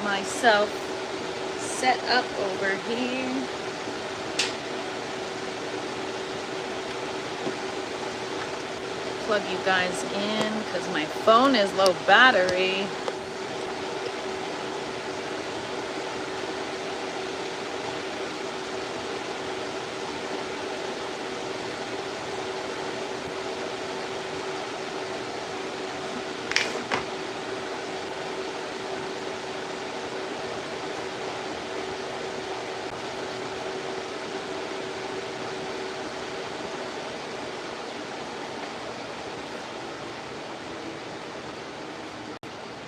myself set up over here. Plug you guys in because my phone is low battery.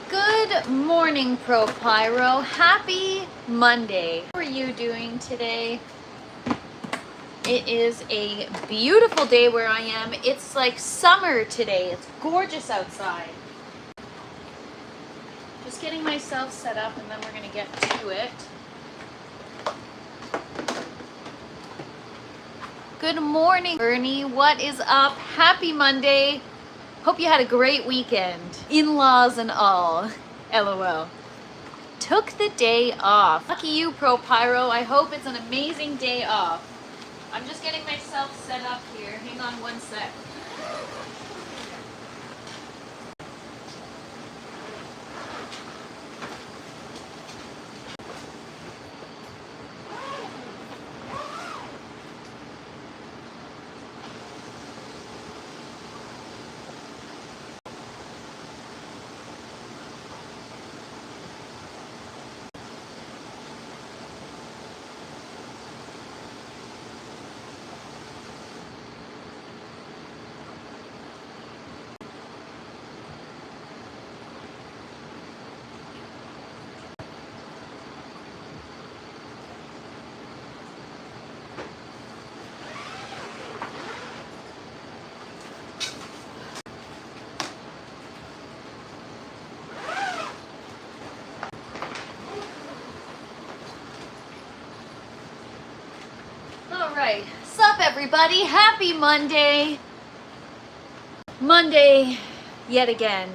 Good morning, Pro Pyro. Happy Monday. How are you doing today? It is a beautiful day where I am. It's like summer today. It's gorgeous outside. Just getting myself set up and then we're going to get to it. Good morning, Bernie. What is up? Happy Monday. Hope you had a great weekend. In-laws and all. LOL. Took the day off. Lucky you, Pro Pyro. I hope it's an amazing day off. I'm just getting myself set up here. Hang on one sec. Alright, sup everybody, happy Monday. Monday yet again.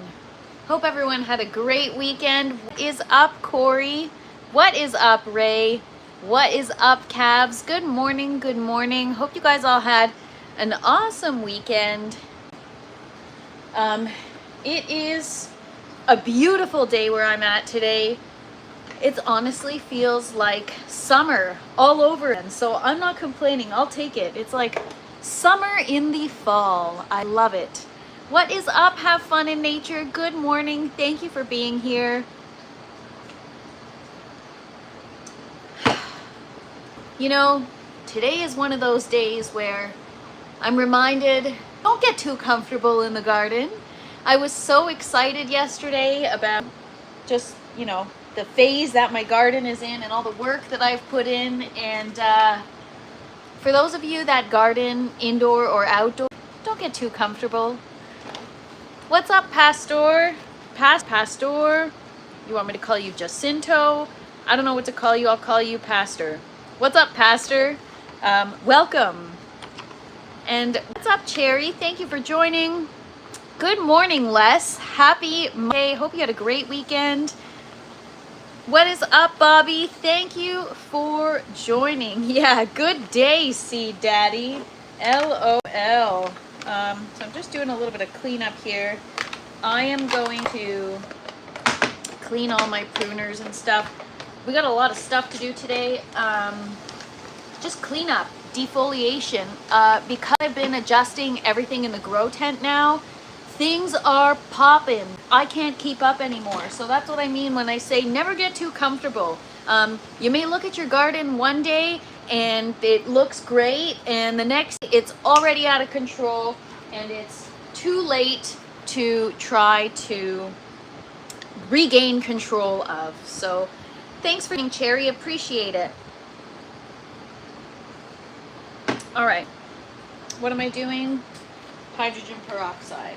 Hope everyone had a great weekend. What is up, Corey? What is up, Ray? What is up, Cavs? Good morning, good morning. Hope you guys all had an awesome weekend. It is a beautiful day where I'm at today. It honestly feels like summer all over, and so I'm not complaining. I'll take it. It's like summer in the fall. I love it. What is up? Have fun in nature. Good morning. Thank you for being here. You know, today is one of those days where I'm reminded, don't get too comfortable in the garden. I was so excited yesterday about just, you know, the phase that my garden is in and all the work that I've put in. And for those of you that garden indoor or outdoor, don't get too comfortable. What's up, Pastor? Pastor? You want me to call you Jacinto? I don't know what to call you. I'll call you Pastor. What's up, Pastor? Welcome. And what's up, Cherry? Thank you for joining. Good morning, Les. Happy Monday. Hope you had a great weekend. What is up, Bobby? Thank you for joining. Yeah, good day, Seed Daddy. LOL. So I'm just doing a little bit of cleanup here. I am going to clean all my pruners and stuff. We got a lot of stuff to do today. Just cleanup, defoliation. Because I've been adjusting everything in the grow tent now, things are popping. I can't keep up anymore. So that's what I mean when I say never get too comfortable. You may look at your garden one day and it looks great, and the next it's already out of control and it's too late to try to regain control of. So thanks for being Cherry, appreciate it. All right, what am I doing? Hydrogen peroxide.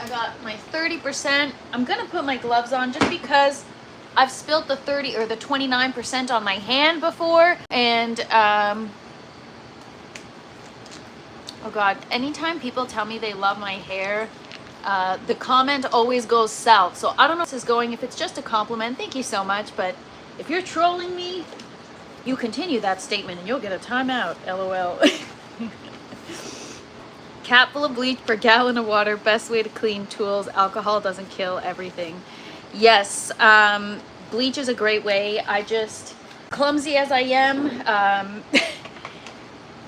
I got my 30%. I'm gonna put my gloves on just because I've spilt the 30 or the 29% on my hand before, and oh God, anytime people tell me they love my hair, the comment always goes south. So I don't know if this is going, if it's just a compliment, thank you so much. But if you're trolling me, you continue that statement and you'll get a timeout, LOL. Cap full of bleach per gallon of water, best way to clean tools. Alcohol doesn't kill everything. Yes, bleach is a great way. I just, clumsy as I am,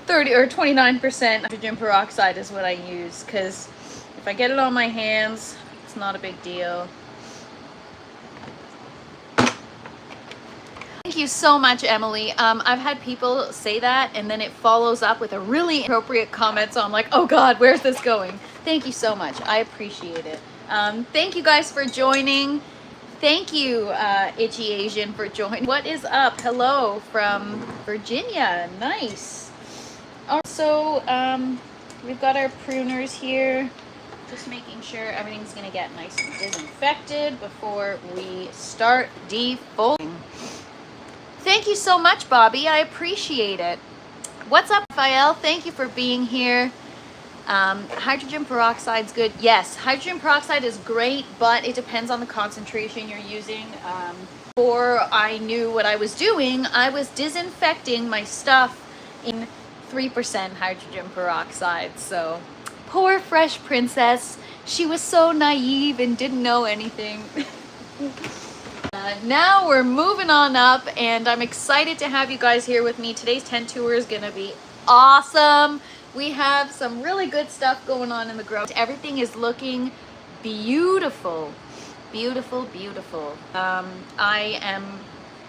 30 or 29% hydrogen peroxide is what I use, because if I get it on my hands, it's not a big deal. Thank you so much, Emily. I've had people say that and then it follows up with a really appropriate comment, so I'm like, oh God, where's this going? Thank you so much. I appreciate it. Thank you guys for joining. Thank you, Itchy Asian, for joining. What is up? Hello from Virginia. Nice. Also, we've got our pruners here. Just making sure everything's gonna get nice and disinfected before we start defoliating. Thank you so much, Bobby. I appreciate it. What's up, Raphael? Thank you for being here. Hydrogen peroxide's good. Yes, hydrogen peroxide is great, but it depends on the concentration you're using. Before I knew what I was doing, I was disinfecting my stuff in 3% hydrogen peroxide. So poor Fresh Princess. She was so naive and didn't know anything. Now we're moving on up, and I'm excited to have you guys here with me. Today's tent tour is going to be awesome. We have some really good stuff going on in the grow. Everything is looking beautiful. Beautiful, beautiful. I am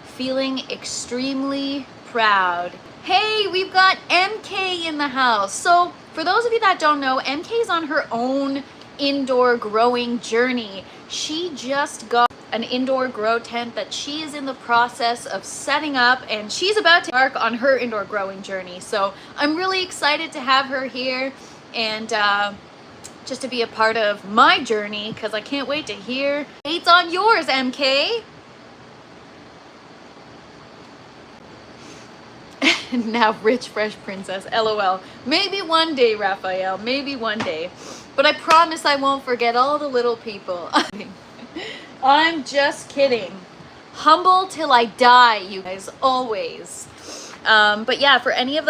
feeling extremely proud. Hey, we've got MK in the house. So for those of you that don't know, MK is on her own indoor growing journey. She just got an indoor grow tent that she is in the process of setting up, and she's about to embark on her indoor growing journey. So I'm really excited to have her here and just to be a part of my journey, because I can't wait to hear it's on yours, MK. Now rich fresh princess, LOL. Maybe one day, Raphael, maybe one day, but I promise I won't forget all the little people. I'm just kidding. Humble till I die, you guys, always. But yeah, for any of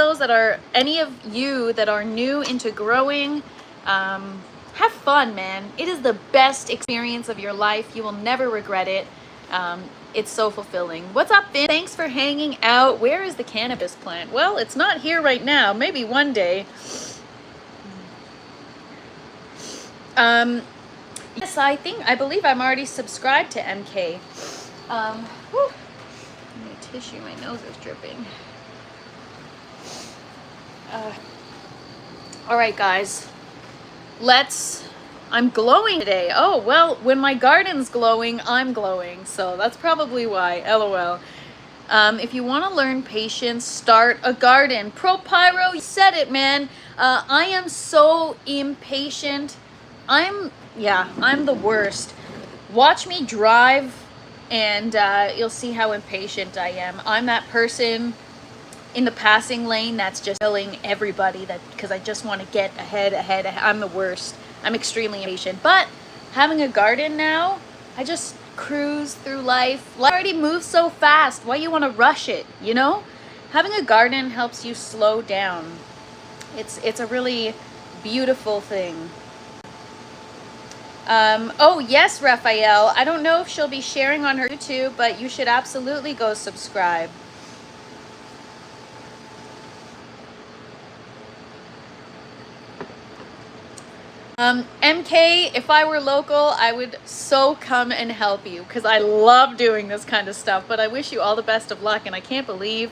you that are new into growing, have fun, man. It is the best experience of your life. You will never regret it. It's so fulfilling. What's up, Finn? Thanks for hanging out. Where is the cannabis plant? Well, it's not here right now. Maybe one day. Yes, I believe I'm already subscribed to MK. I need tissue, my nose is dripping. All right, guys, I'm glowing today. Oh, well, when my garden's glowing, I'm glowing. So that's probably why, LOL. If you want to learn patience, start a garden. Pro Pyro, you said it, man. I am so impatient. I'm the worst. Watch me drive and you'll see how impatient I am. I'm that person in the passing lane that's just killing everybody because I just want to get ahead. I'm the worst. I'm extremely impatient. But having a garden now, I just cruise through life. Life already moves so fast. Why you want to rush it, you know? Having a garden helps you slow down. It's a really beautiful thing. Oh yes, Raphael. I don't know if she'll be sharing on her YouTube, but you should absolutely go subscribe. MK, if I were local, I would so come and help you because I love doing this kind of stuff, but I wish you all the best of luck, and I can't wait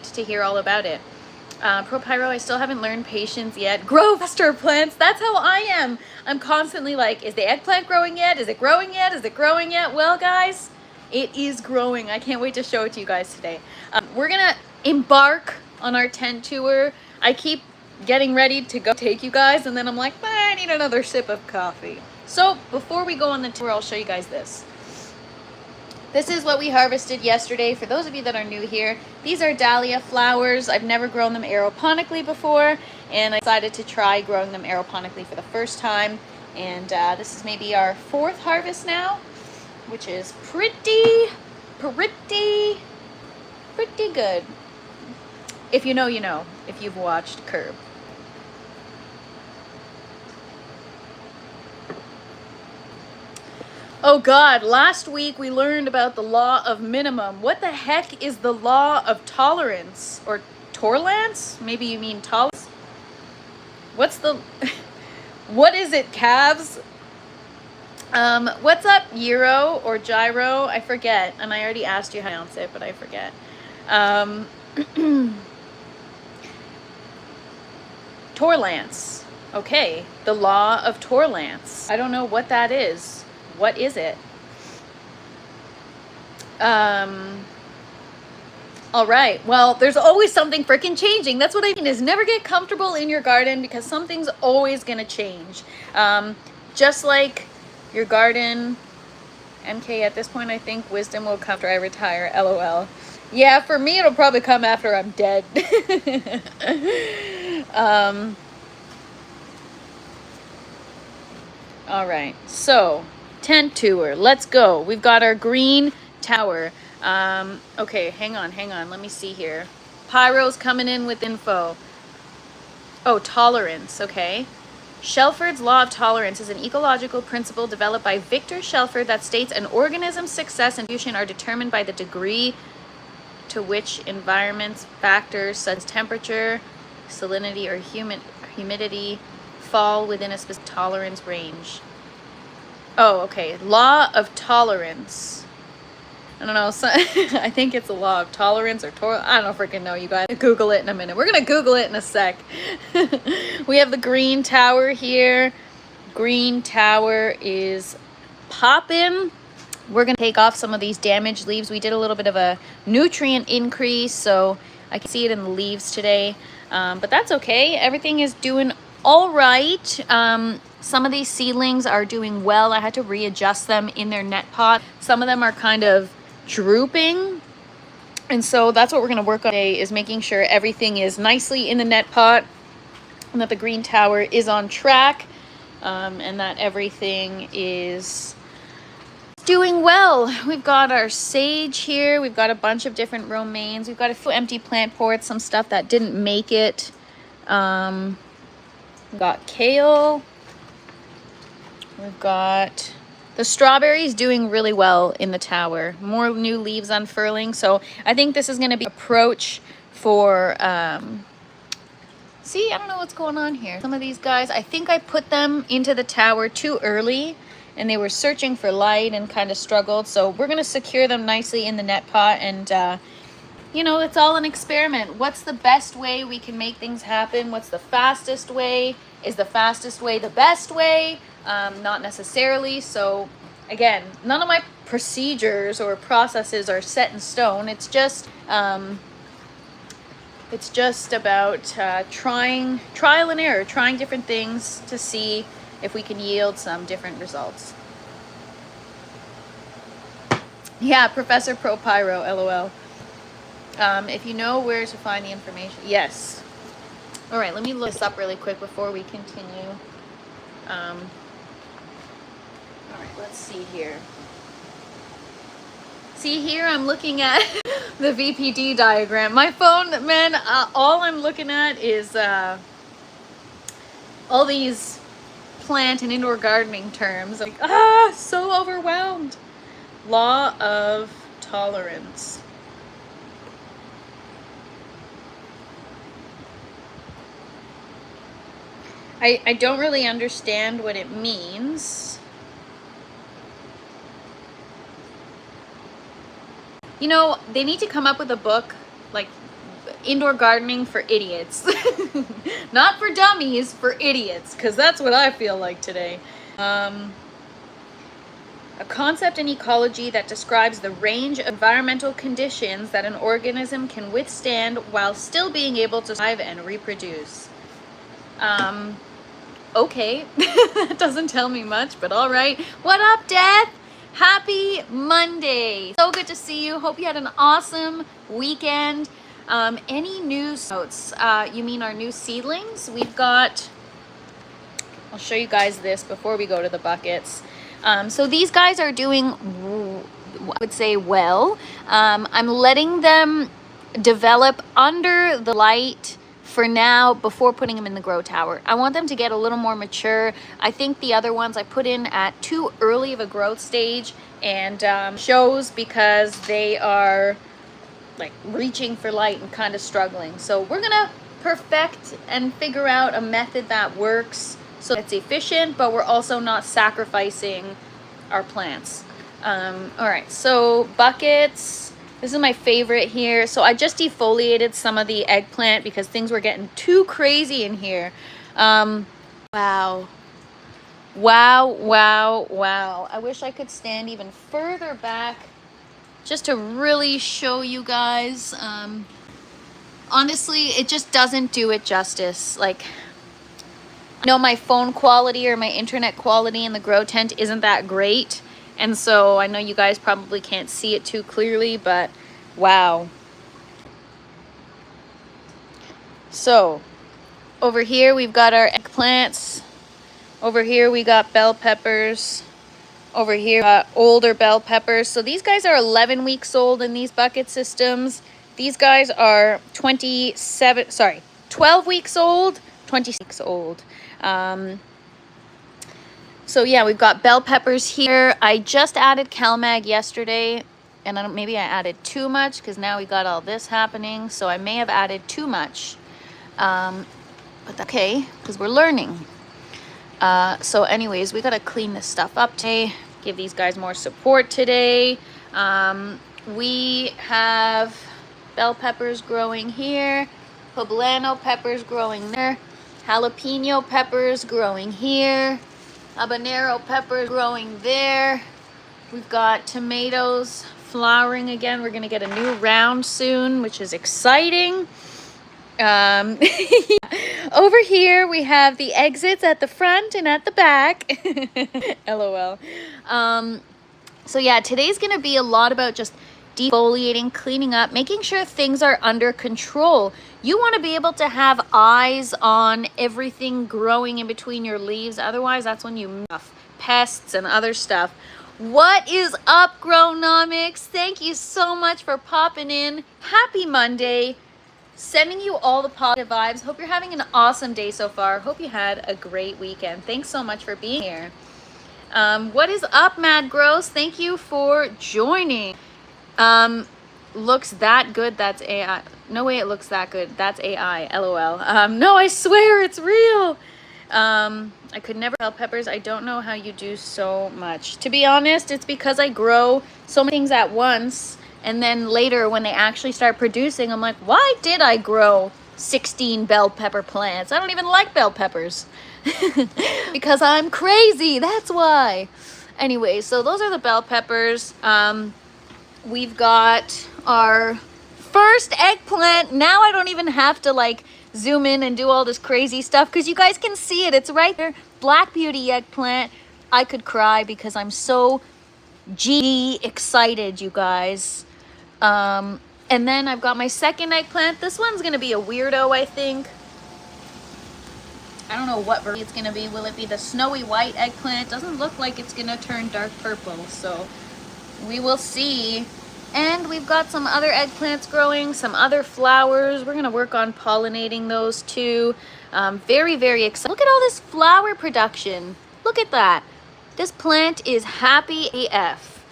to hear all about it. Pro Pyro, I still haven't learned patience yet. Grow faster, plants. That's how I am. I'm constantly like, is the eggplant growing yet? Is it growing yet? Is it growing yet? Well, guys, it is growing. I can't wait to show it to you guys today. We're gonna embark on our tent tour. I keep getting ready to go take you guys, and then I'm like, I need another sip of coffee. So before we go on the tour, I'll show you guys this. This is what we harvested yesterday. For those of you that are new here, these are dahlia flowers. I've never grown them aeroponically before, and I decided to try growing them aeroponically for the first time. And this is maybe our 4th harvest now, which is pretty good. If you know, you know, if you've watched Curb. Oh God, last week we learned about the law of minimum. What the heck is the law of tolerance? Or tolerance? Maybe you mean tolerance? What's the... What is it, calves? What's up, Euro or Gyro? I forget. And I already asked you how to pronounce it, but I forget. Torlance. Okay, the law of Torlance. I don't know what that is. What is it? All right. Well, there's always something freaking changing. That's what I mean, is never get comfortable in your garden, because something's always going to change. Just like your garden, MK, at this point, I think wisdom will come after I retire. LOL. Yeah, for me, it'll probably come after I'm dead. All right. So, tent tour. Let's go. We've got our green tower. Okay, hang on. Let me see here. Pyro's coming in with info. Oh, tolerance. Okay. Shelford's law of tolerance is an ecological principle developed by Victor Shelford that states an organism's success and fusion are determined by the degree to which environment's factors such as temperature, salinity, or humidity fall within a specific tolerance range. Oh, okay. Law of tolerance. I don't know. So, I think it's a law of tolerance or I don't freaking know, you guys. Google it in a minute. We're going to Google it in a sec. We have the green tower here. Green tower is popping. We're going to take off some of these damaged leaves. We did a little bit of a nutrient increase, so I can see it in the leaves today. But that's okay. Everything is doing all right. Some of these seedlings are doing well. I had to readjust them in their net pot. Some of them are kind of drooping, and so that's what we're going to work on today, is making sure everything is nicely in the net pot and that the green tower is on track, and that everything is doing well. We've got our sage here. We've got a bunch of different romaines. We've got a few empty plant pots, some stuff that didn't make it. We've got kale. We've got the strawberries doing really well in the tower. More new leaves unfurling. So I think this is going to be approach for, see, I don't know what's going on here. Some of these guys, I think I put them into the tower too early and they were searching for light and kind of struggled. So we're going to secure them nicely in the net pot, and, you know, it's all an experiment. What's the best way we can make things happen? What's the fastest way? Is the fastest way the best way? Not necessarily. So again, none of my procedures or processes are set in stone. It's just about trial and error, trying different things to see if we can yield some different results. Yeah, Professor Pro Pyro, LOL. If you know where to find the information. Yes. All right, let me look this up really quick before we continue. All right, let's see here. See here, I'm looking at the VPD diagram. My phone, man, all I'm looking at is all these plant and indoor gardening terms. I'm like, so overwhelmed. Law of tolerance. I don't really understand what it means. You know, they need to come up with a book, like Indoor Gardening for Idiots. Not for dummies, for idiots, because that's what I feel like today. A concept in ecology that describes the range of environmental conditions that an organism can withstand while still being able to survive and reproduce. Okay, that doesn't tell me much, but all right. What up, Death? Happy Monday. So good to see you. Hope you had an awesome weekend. Any news notes? You mean our new seedlings? We've got, I'll show you guys this before we go to the buckets. So these guys are doing, I would say, well. I'm letting them develop under the light for now before putting them in the grow tower. I want them to get a little more mature. I think the other ones I put in at too early of a growth stage, and shows because they are like reaching for light and kind of struggling. So we're gonna perfect and figure out a method that works so it's efficient, but we're also not sacrificing our plants. All right, so buckets. This is my favorite here. So I just defoliated some of the eggplant because things were getting too crazy in here. Wow. Wow, wow, wow. I wish I could stand even further back just to really show you guys. Honestly, it just doesn't do it justice. Like, I know my phone quality or my internet quality in the grow tent isn't that great. And so I know you guys probably can't see it too clearly, but wow. So over here we've got our eggplants. Over here we got bell peppers. Over here older bell peppers. So these guys are 11 weeks old in these bucket systems. These guys are 12 weeks old, 26 weeks old. So yeah, we've got bell peppers here. I just added CalMag yesterday, and maybe I added too much because now we got all this happening. So I may have added too much, but that's okay because we're learning. So anyways, we gotta clean this stuff up today. Give these guys more support today. We have bell peppers growing here, poblano peppers growing there, jalapeno peppers growing here, habanero peppers growing there. We've got tomatoes flowering again. We're gonna get a new round soon, which is exciting. Over here we have the exits at the front and at the back. LOL. So yeah, today's gonna be a lot about just defoliating, cleaning up, making sure things are under control. You want to be able to have eyes on everything growing in between your leaves. Otherwise, that's when you muff pests and other stuff. What is up, Grownomics? Thank you so much for popping in. Happy Monday. Sending you all the positive vibes. Hope you're having an awesome day so far. Hope you had a great weekend. Thanks so much for being here. What is up, Mad Gross? Thank you for joining. Looks that good? That's AI. No way it looks that good. That's AI. LOL. No, I swear it's real. I could never tell peppers. I don't know how you do so much. To be honest, it's because I grow so many things at once. And then later when they actually start producing, I'm like, why did I grow 16 bell pepper plants? I don't even like bell peppers. Because I'm crazy. That's why. Anyway, so those are the bell peppers. We've got our first eggplant. Now I don't even have to like zoom in and do all this crazy stuff because you guys can see it. It's right there. Black Beauty eggplant. I could cry because I'm so excited, you guys. And then I've got my second eggplant. This one's gonna be a weirdo, I think. I don't know what variety it's gonna be. Will it be the snowy white eggplant? Doesn't look like it's gonna turn dark purple, so we will see. And we've got some other eggplants growing, some other flowers. We're gonna work on pollinating those too. Very, very excited. Look at all this flower production. Look at that. This plant is happy AF.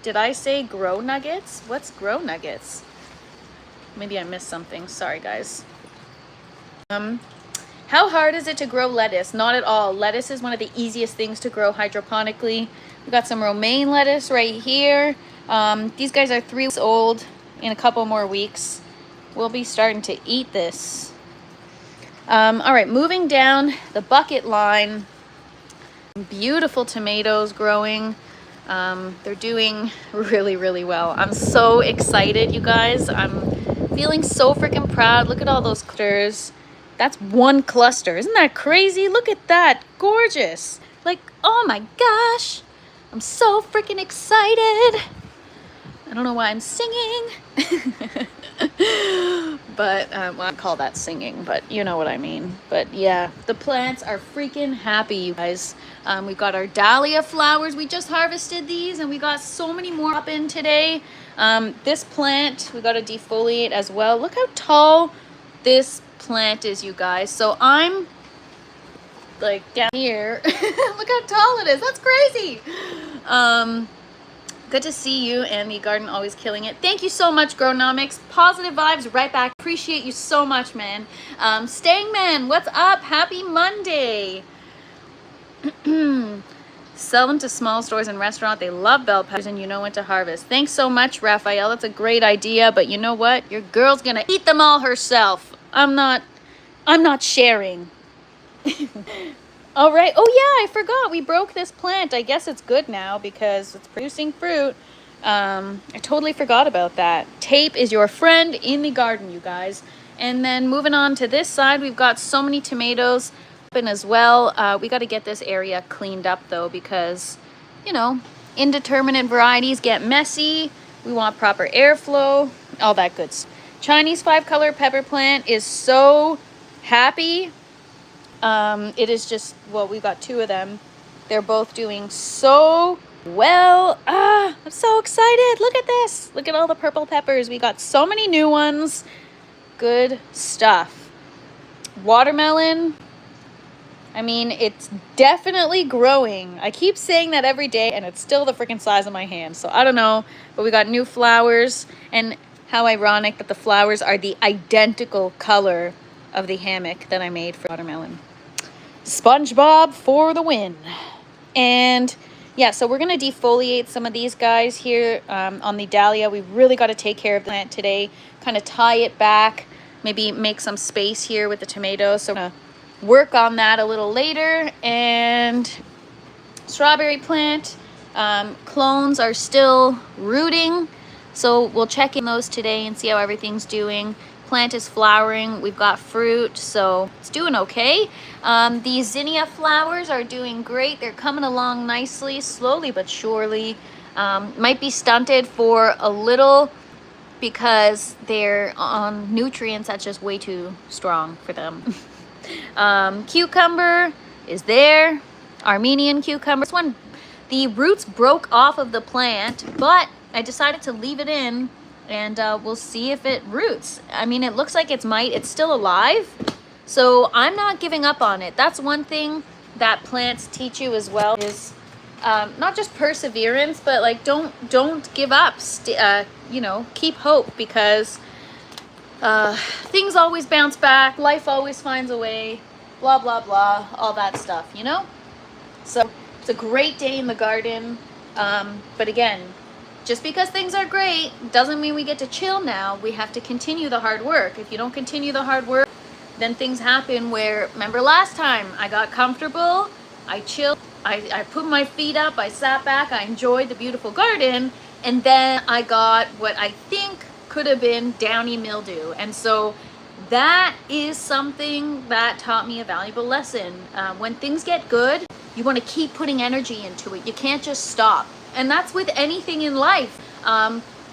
Did I say grow nuggets? What's grow nuggets? Maybe I missed something. Sorry, guys. How hard is it to grow lettuce? Not at all. Lettuce is one of the easiest things to grow hydroponically. We got some romaine lettuce right here. These guys are 3 weeks old. In a couple more weeks, we'll be starting to eat this. All right, moving down the bucket line. Beautiful tomatoes growing. They're doing really, really well. I'm so excited, you guys. I'm feeling so freaking proud. Look at all those clusters. That's one cluster. Isn't that crazy? Look at that. Gorgeous. Like, oh my gosh. I'm so freaking excited. I don't know why I'm singing. But well, I call that singing, but you know what I mean. But yeah, the plants are freaking happy, you guys. We got our dahlia flowers. We just harvested these, and we got so many more up in today. This plant we got to defoliate as well. Look how tall this plant is, you guys. So I'm like down here. Look how tall it is. That's crazy. Good to see you, and the garden always killing it. Thank you so much, Grownomics. Positive vibes right back. Appreciate you so much, man. Stangman, what's up? Happy Monday. Sell them to small stores and restaurants. They love bell peppers, and you know when to harvest. Thanks so much, Raphael. That's a great idea, but you know what? Your girl's gonna eat them all herself. I'm not sharing. All right. Oh yeah, I forgot. We broke this plant. I guess it's good now because it's producing fruit. I totally forgot about that. Tape is your friend in the garden, you guys. And then moving on to this side, we've got so many tomatoes in as well. We got to get this area cleaned up though, because, you know, indeterminate varieties get messy. We want proper airflow, all that good stuff. Chinese 5-color pepper plant is so happy. It is just, well, we got 2 of them. They're both doing so well. I'm so excited. Look at this. Look at all the purple peppers. We got so many new ones. Good stuff. Watermelon. I mean, it's definitely growing. I keep saying that every day, and it's still the freaking size of my hand. So I don't know, but we got new flowers, and how ironic that the flowers are the identical color of the hammock that I made for watermelon. SpongeBob for the win. And yeah, so we're going to defoliate some of these guys here on the dahlia. We really got to take care of the plant today, kind of tie it back, maybe make some space here with the tomatoes. So we're going to work on that a little later. And strawberry plant, clones are still rooting. So we'll check in those today and see how everything's doing. Plant is flowering. We've got fruit, so it's doing okay. The zinnia flowers are doing great. They're coming along nicely, slowly but surely. Might be stunted for a little because they're on nutrients that's just way too strong for them. Cucumber is there. Armenian cucumber. This one, the roots broke off of the plant, but I decided to leave it in, and we'll see if it roots. I mean, it looks like it's still alive, so I'm not giving up on it. That's one thing that plants teach you as well, is not just perseverance, but like don't give up. You know, keep hope, because things always bounce back. Life always finds a way. Blah blah blah, all that stuff. You know. So it's a great day in the garden, but again, just because things are great doesn't mean we get to chill now. We have to continue the hard work. If you don't continue the hard work, then things happen where, remember last time, I got comfortable, I chilled, I put my feet up, I sat back, I enjoyed the beautiful garden, and then I got what I think could have been downy mildew. And so that is something that taught me a valuable lesson. When things get good, you want to keep putting energy into it. You can't just stop. And that's with anything in life.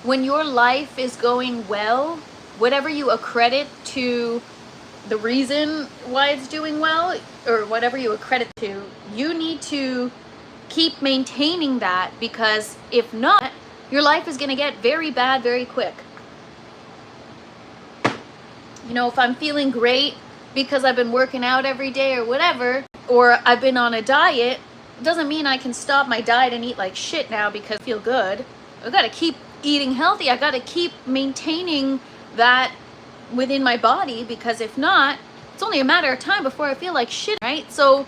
When your life is going well, whatever you accredit to the reason why it's doing well, or whatever you accredit to, you need to keep maintaining that, because if not, your life is going to get very bad very quick. You know, if I'm feeling great because I've been working out every day or whatever, or I've been on a diet, doesn't mean I can stop my diet and eat like shit now because I feel good. I've got to keep eating healthy. I got to keep maintaining that within my body, because if not, it's only a matter of time before I feel like shit, right? So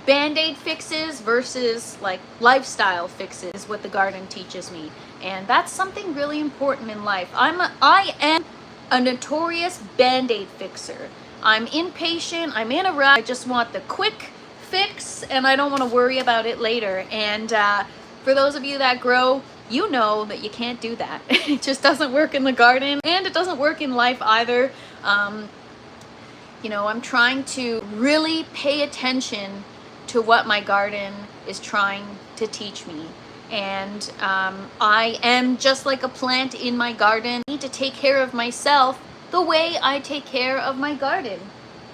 band-aid fixes versus like lifestyle fixes is what the garden teaches me. And that's something really important in life. I am a notorious band-aid fixer. I'm impatient, I'm in a rush, I just want the quick fix, and I don't want to worry about it later. And for those of you that grow, you know that you can't do that. It just doesn't work in the garden, and it doesn't work in life either. You know, I'm trying to really pay attention to what my garden is trying to teach me. And I am just like a plant in my garden. I need to take care of myself the way I take care of my garden.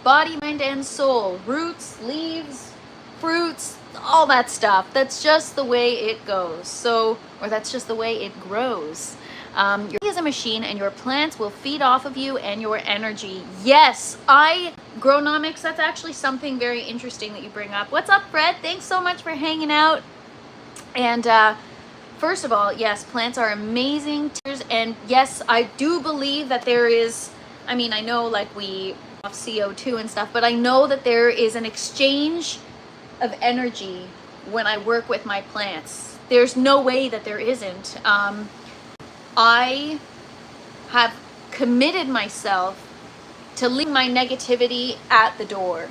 Body, mind, and soul. Roots, leaves, fruits, all that stuff. That's just the way it goes. So, or that's just the way it grows. Your body is a machine, and your plants will feed off of you and your energy. Yes, Grownomics, that's actually something very interesting that you bring up. What's up, Fred? Thanks so much for hanging out. And first of all, yes, plants are amazing. And yes, I do believe that there is, I mean, I know like we off CO2 and stuff, but I know that there is an exchange of energy when I work with my plants. There's no way that there isn't. I have committed myself to leave my negativity at the door.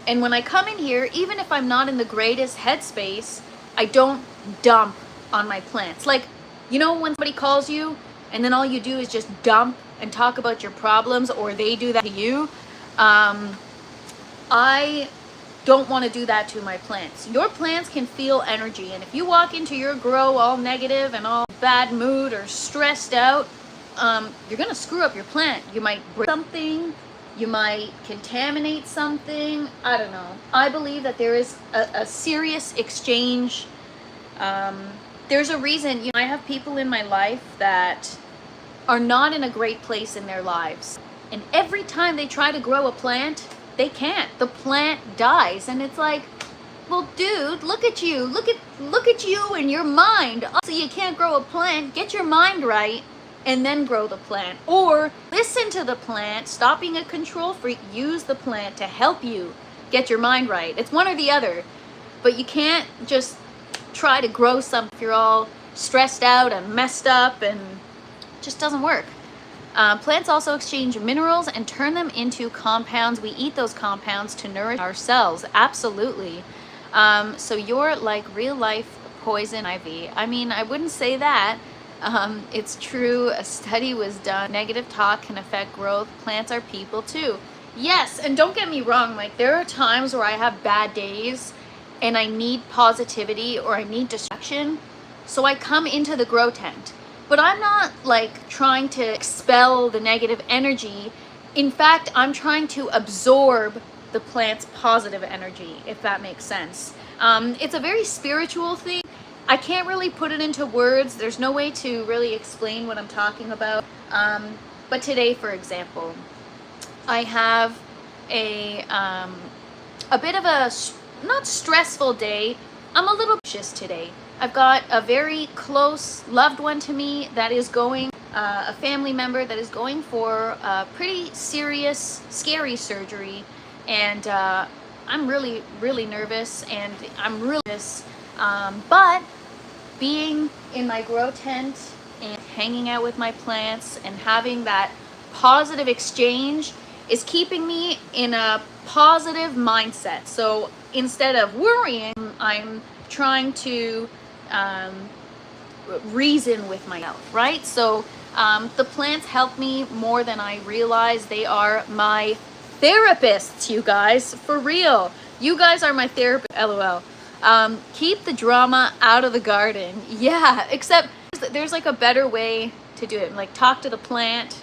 And when I come in here, even if I'm not in the greatest headspace, I don't dump on my plants. Like, you know when somebody calls you and then all you do is just dump and talk about your problems, or they do that to you? I don't want to do that to my plants. Your plants can feel energy, and if you walk into your grow all negative and all bad mood or stressed out, you're gonna screw up your plant. You might break something, you might contaminate something. I don't know. I believe that there is a serious exchange. There's a reason, you know, I have people in my life that are not in a great place in their lives, and every time they try to grow a plant, they can't. The plant dies, and it's like, well, dude, look at you. Look at you and your mind. So you can't grow a plant. Get your mind right and then grow the plant. Or listen to the plant, stop being a control freak, use the plant to help you get your mind right. It's one or the other. But you can't just try to grow something if you're all stressed out and messed up, and it just doesn't work. Plants also exchange minerals and turn them into compounds. We eat those compounds to nourish ourselves. Absolutely. So you're like real life poison ivy. I mean, I wouldn't say that. It's true. A study was done. Negative talk can affect growth. Plants are people too. Yes, and don't get me wrong. Like, there are times where I have bad days and I need positivity or I need distraction. So I come into the grow tent. But I'm not like trying to expel the negative energy. In fact, I'm trying to absorb the plant's positive energy, if that makes sense. It's a very spiritual thing. I can't really put it into words. There's no way to really explain what I'm talking about. But today, for example, I have a bit of a not stressful day. I'm a little anxious today. I've got a very close loved one to me that is going, a family member that is going for a pretty serious, scary surgery. And I'm really, really nervous, and I'm really nervous. But being in my grow tent and hanging out with my plants and having that positive exchange is keeping me in a positive mindset. So instead of worrying, I'm trying to reason with myself, right? So the plants help me more than I realize. They are my therapists, you guys, for real. You guys are my therapist, LOL. Keep the drama out of the garden. Yeah, except there's like a better way to do it. Like, talk to the plant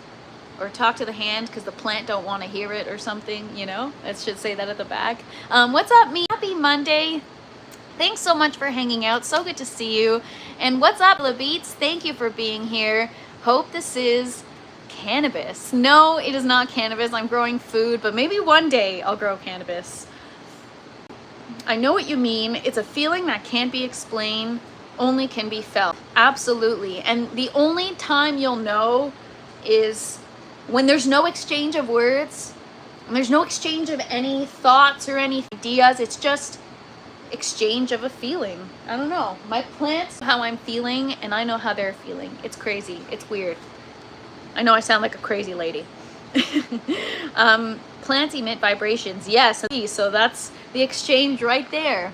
or talk to the hand, because the plant don't want to hear it or something, you know? I should say that at the back. What's up, me? Happy Monday. Thanks so much for hanging out. So good to see you. And what's up, La Beats? Thank you for being here. Hope this is cannabis. No, it is not cannabis. I'm growing food, but maybe one day I'll grow cannabis. I know what you mean. It's a feeling that can't be explained, only can be felt. Absolutely. And the only time you'll know is when there's no exchange of words, and there's no exchange of any thoughts or any ideas. It's just exchange of a feeling. I don't know. My plants know how I'm feeling, and I know how they're feeling. It's crazy. It's weird. I know I sound like a crazy lady. Plants emit vibrations. Yes. So that's the exchange right there.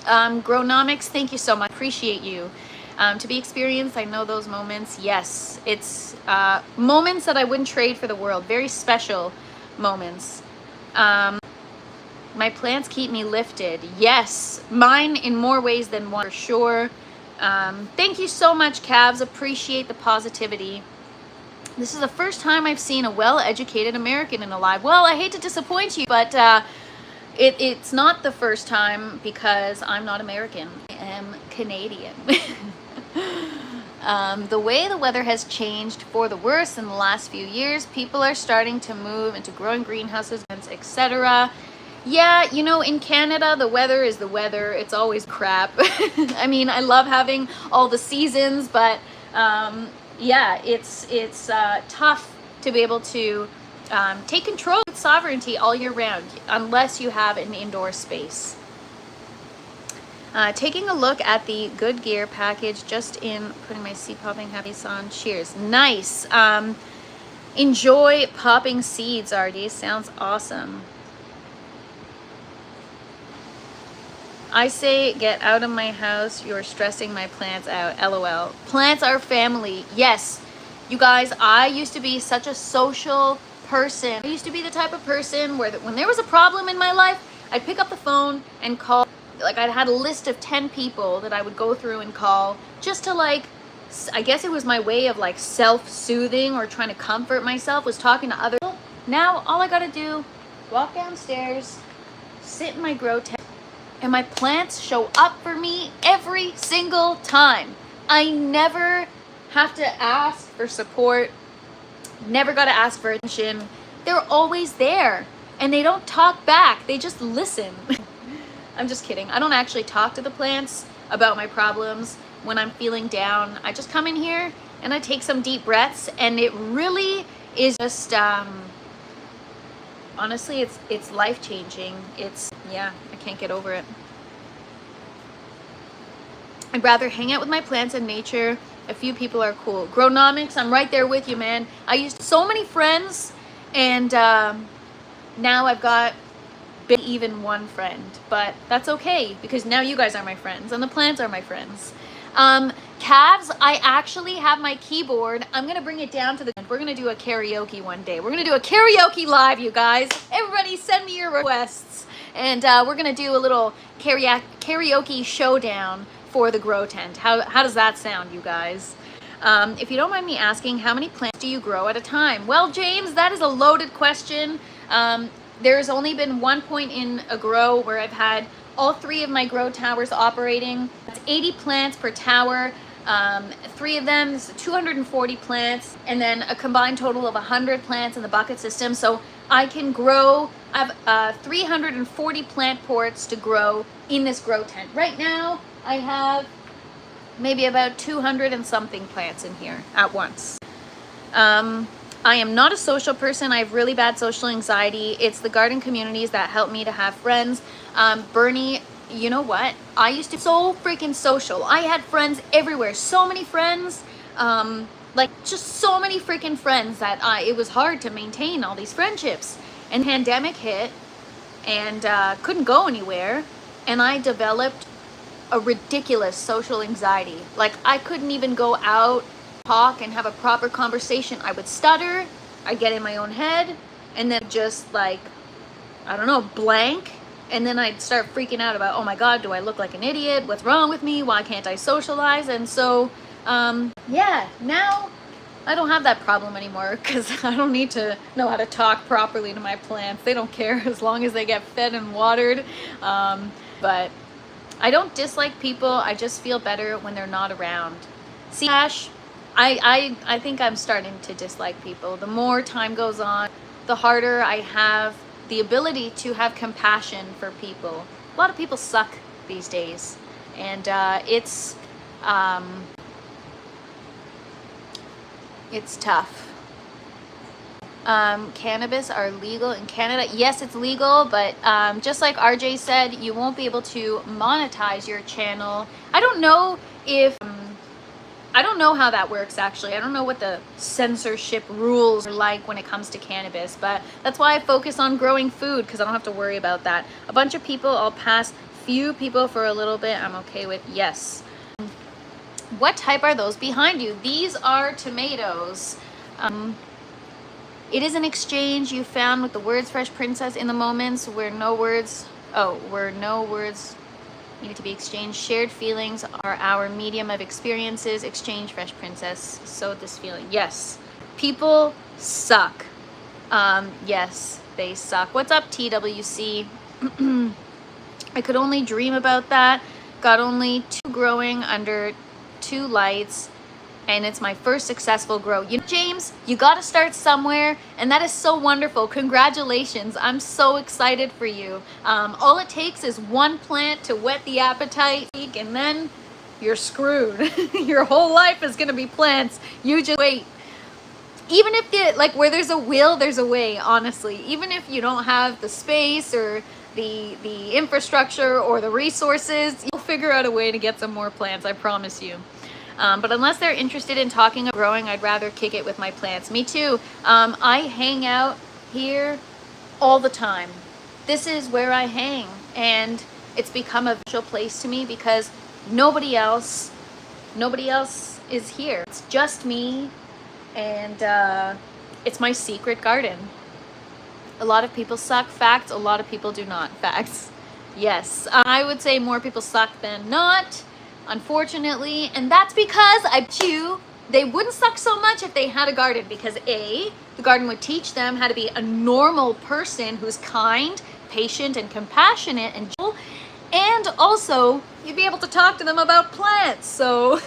Grownomics, thank you so much. Appreciate you. To be experienced, I know those moments. Yes. It's moments that I wouldn't trade for the world. Very special moments. My plants keep me lifted. Yes, mine in more ways than one, for sure. Thank you so much, Cavs. Appreciate the positivity. This is the first time I've seen a well-educated American in a live. Well, I hate to disappoint you, but it's not the first time because I'm not American. I am Canadian. The way the weather has changed for the worse in the last few years, people are starting to move into growing greenhouses, etc. Yeah, you know, in Canada, the weather is the weather. It's always crap. I mean, I love having all the seasons, but yeah, it's tough to be able to take control of sovereignty all year round, unless you have an indoor space. Taking a look at the Good Gear package, just in putting my seed popping habits on. Cheers. Nice. Enjoy popping seeds, RD. Sounds awesome. I say, get out of my house. You're stressing my plants out. LOL. Plants are family. Yes. You guys, I used to be such a social person. I used to be the type of person where when there was a problem in my life, I'd pick up the phone and call. Like, I had a list of 10 people that I would go through and call just to, like, I guess it was my way of, like, self-soothing or trying to comfort myself, was talking to other people. Now, all I gotta do, walk downstairs, sit in my grow tent, and my plants show up for me every single time. I never have to ask for support, never gotta ask for attention. They're always there, and they don't talk back, they just listen. I'm just kidding. I don't actually talk to the plants about my problems when I'm feeling down. I just come in here and I take some deep breaths, and it really is just, honestly, it's life-changing. Yeah, I can't get over it. I'd rather hang out with my plants and nature. A few people are cool. Grownomics, I'm right there with you, man. I used so many friends, and now I've got even one friend, but that's okay because now you guys are my friends and the plants are my friends. Calves, I actually have my keyboard. I'm gonna bring it down to we're gonna do a karaoke one day. We're gonna do a karaoke live, you guys. Everybody send me your requests, and we're gonna do a little karaoke showdown for the grow tent. How does that sound, you guys? If you don't mind me asking, how many plants do you grow at a time? Well, James, that is a loaded question. There's only been one point in a grow where I've had all 3 of my grow towers operating. That's 80 plants per tower. 3 of them, this is 240 plants, and then a combined total of 100 plants in the bucket system. So I can grow, I have 340 plant ports to grow in this grow tent. Right now, I have maybe about 200 and something plants in here at once. I am not a social person. I have really bad social anxiety. It's the garden communities that help me to have friends. Bernie, you know what? I used to be so freaking social. I had friends everywhere. So many friends. Like, just so many freaking friends that it was hard to maintain all these friendships. And the pandemic hit, and couldn't go anywhere. And I developed a ridiculous social anxiety. Like, I couldn't even go out, talk, and have a proper conversation. I would stutter, I'd get in my own head, and then just, like, I don't know, blank, and then I'd start freaking out about, oh my god, do I look like an idiot? What's wrong with me? Why can't I socialize? And so, yeah, now I don't have that problem anymore because I don't need to know how to talk properly to my plants. They don't care as long as they get fed and watered. But I don't dislike people. I just feel better when they're not around. See, Ash, I think I'm starting to dislike people. The more time goes on, the harder I have the ability to have compassion for people. A lot of people suck these days, and it's tough. Cannabis are legal in Canada. Yes, it's legal, but just like RJ said, you won't be able to monetize your channel. I don't know how that works, actually. I don't know what the censorship rules are like when it comes to cannabis, but that's why I focus on growing food, because I don't have to worry about that. A bunch of people, I'll pass. Few people for a little bit, I'm okay with. Yes. What type are those behind you? These are tomatoes. It is an exchange you found with the words Fresh Princess in the moments where no words needed to be exchanged. Shared feelings are our medium of experiences. Exchange, Fresh Princess. So this feeling. Yes. People suck. Yes, they suck. What's up, TWC? I could only dream about that. Got only 2 growing under 2 lights. And it's my first successful grow. You know, James, you got to start somewhere, and that is so wonderful. Congratulations. I'm so excited for you. All it takes is 1 plant to whet the appetite, and then you're screwed. Your whole life is going to be plants. You just wait. Even if where there's a will, there's a way, honestly. Even if you don't have the space or the infrastructure or the resources, you'll figure out a way to get some more plants, I promise you. But unless they're interested in talking about growing, I'd rather kick it with my plants. Me too. I hang out here all the time. This is where I hang, and it's become a special place to me because nobody else is here. It's just me, and it's my secret garden. A lot of people suck. Facts. A lot of people do not. Facts. Yes. I would say more people suck than not, unfortunately, and that's because they wouldn't suck so much if they had a garden, because A, the garden would teach them how to be a normal person who's kind, patient, and compassionate, and also you'd be able to talk to them about plants. So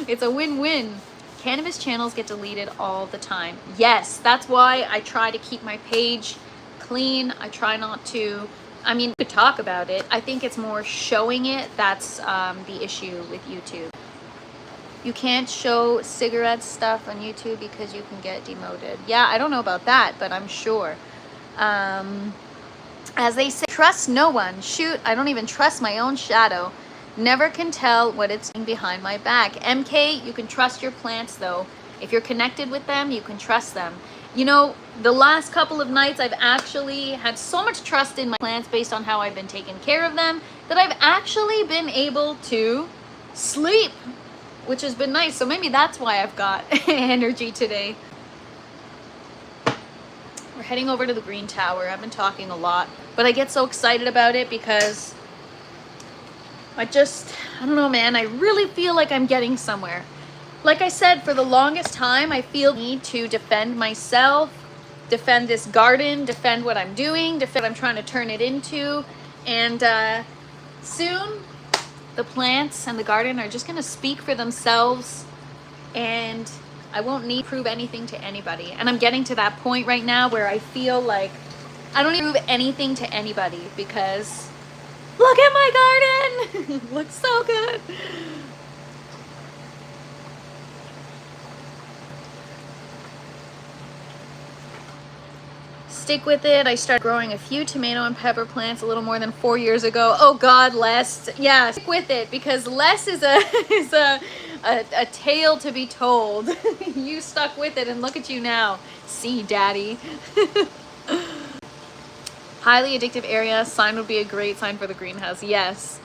it's a win-win. Cannabis channels get deleted all the time. Yes, that's why I try to keep my page clean. I try not to, we could talk about it. I think it's more showing it that's the issue with YouTube. You can't show cigarette stuff on YouTube because you can get demoted. Yeah, I don't know about that, but I'm sure. As they say, trust no one. Shoot, I don't even trust my own shadow. Never can tell what it's doing behind my back. MK, you can trust your plants though. If you're connected with them, you can trust them. You know, the last couple of nights I've actually had so much trust in my plants based on how I've been taking care of them that I've actually been able to sleep, which has been nice. So maybe that's why I've got energy today. We're heading over to the green tower. I've been talking a lot, but I get so excited about it because I don't know, man. I really feel like I'm getting somewhere. Like I said, for the longest time, I feel the need to defend myself, defend this garden, defend what I'm doing, defend what I'm trying to turn it into. And soon, the plants and the garden are just going to speak for themselves, and I won't need to prove anything to anybody. And I'm getting to that point right now where I feel like I don't need to prove anything to anybody because look at my garden! Looks so good. Stick with it. I started growing a few tomato and pepper plants a little more than 4 years ago. Oh God, Les. Yeah, stick with it because Les is a tale to be told. You stuck with it and look at you now. See, Daddy. Highly addictive area. Sign would be a great sign for the greenhouse. Yes.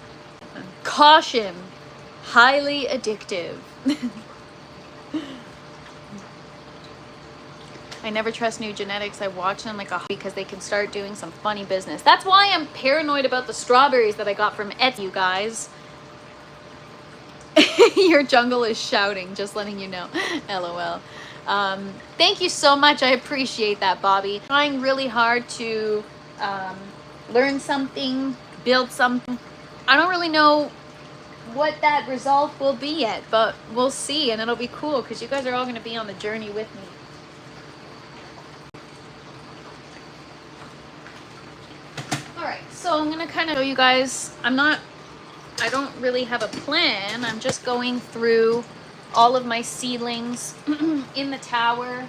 Caution. Highly addictive. I never trust new genetics. I watch them like because they can start doing some funny business. That's why I'm paranoid about the strawberries that I got from Etsy, you guys. Your jungle is shouting, just letting you know. LOL. Thank you so much. I appreciate that, Bobby. Trying really hard to learn something, build something. I don't really know what that result will be yet, but we'll see, and it'll be cool because you guys are all going to be on the journey with me. So I'm going to kind of show you guys, I don't really have a plan. I'm just going through all of my seedlings in the tower.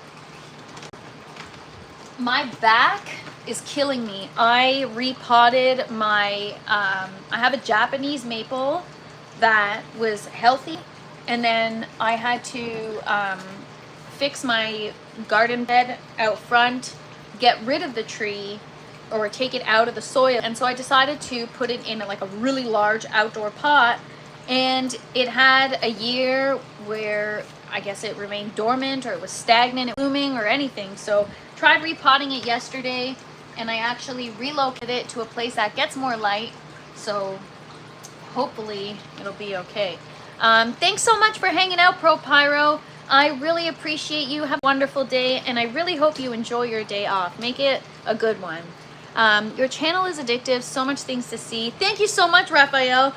My back is killing me. I repotted my, I have a Japanese maple that was healthy, and then I had to fix my garden bed out front, get rid of the tree, or take it out of the soil. And so I decided to put it in like a really large outdoor pot, and it had a year where I guess it remained dormant or it was stagnant, blooming or anything. So tried repotting it yesterday, and I actually relocated it to a place that gets more light. So hopefully it'll be okay. Thanks so much for hanging out, Pro Pyro. I really appreciate you. Have a wonderful day, and I really hope you enjoy your day off. Make it a good one. Your channel is addictive. So much things to see. Thank you so much, Raphael.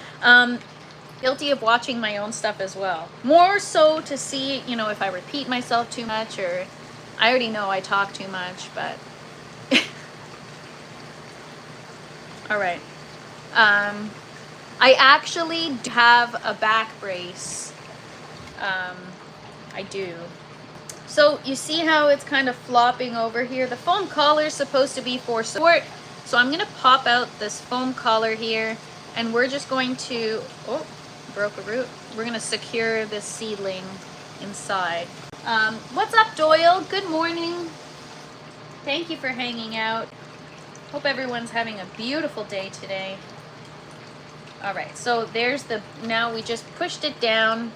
Guilty of watching my own stuff as well. More so to see, you know, if I repeat myself too much, or I already know I talk too much, but all right. I actually do have a back brace. I do. So you see how it's kind of flopping over here? The foam collar is supposed to be for support. So I'm gonna pop out this foam collar here, and we're just going to, oh, broke a root. We're gonna secure this seedling inside. What's up, Doyle? Good morning. Thank you for hanging out. Hope everyone's having a beautiful day today. All right, so there's the, now we just pushed it down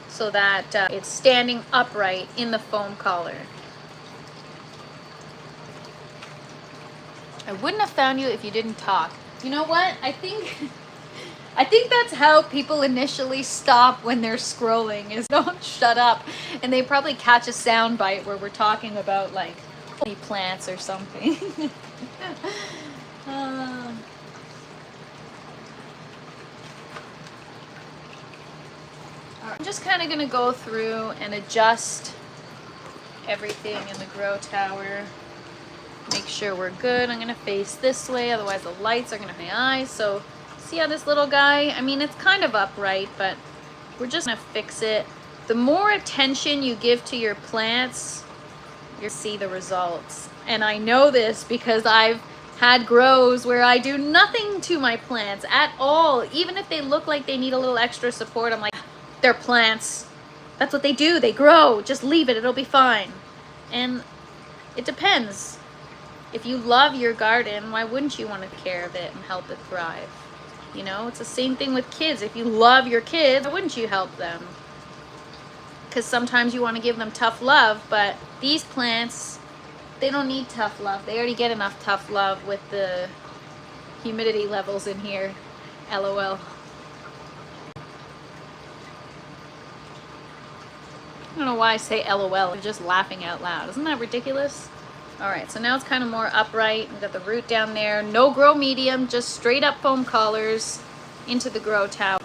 so that it's standing upright in the foam collar. I wouldn't have found you if you didn't talk. You know what? I think that's how people initially stop when they're scrolling, is don't shut up. And they probably catch a sound bite where we're talking about like plants or something. I'm just kind of going to go through and adjust everything in the grow tower. Make sure we're good. I'm going to face this way, otherwise the lights are going to hit my eyes. So see how this little guy, I mean, it's kind of upright, but we're just going to fix it. The more attention you give to your plants, you'll see the results. And I know this because I've had grows where I do nothing to my plants at all. Even if they look like they need a little extra support, I'm like, they're plants. That's what they do. They grow. Just leave it. It'll be fine. And it depends. If you love your garden, why wouldn't you want to take care of it and help it thrive? You know, it's the same thing with kids. If you love your kids, why wouldn't you help them? Because sometimes you want to give them tough love, but these plants, they don't need tough love. They already get enough tough love with the humidity levels in here. LOL. I don't know why I say LOL. I'm just laughing out loud. Isn't that ridiculous? All right, so now it's kind of more upright. We've got the root down there. No grow medium, just straight up foam collars into the grow tower.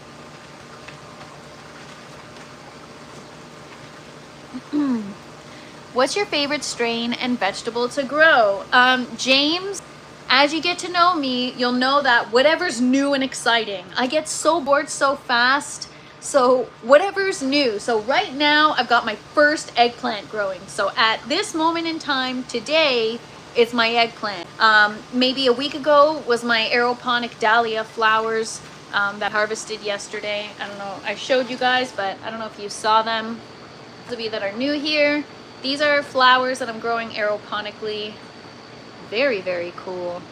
What's your favorite strain and vegetable to grow? James, as you get to know me, you'll know that whatever's new and exciting. I get so bored so fast. So whatever's new. So right now I've got my first eggplant growing. So at this moment in time, today, it's my eggplant. Maybe a week ago was my aeroponic dahlia flowers that harvested yesterday. I don't know, I showed you guys, but I don't know if you saw them. Those of you that are new here, these are flowers that I'm growing aeroponically. Very, very cool.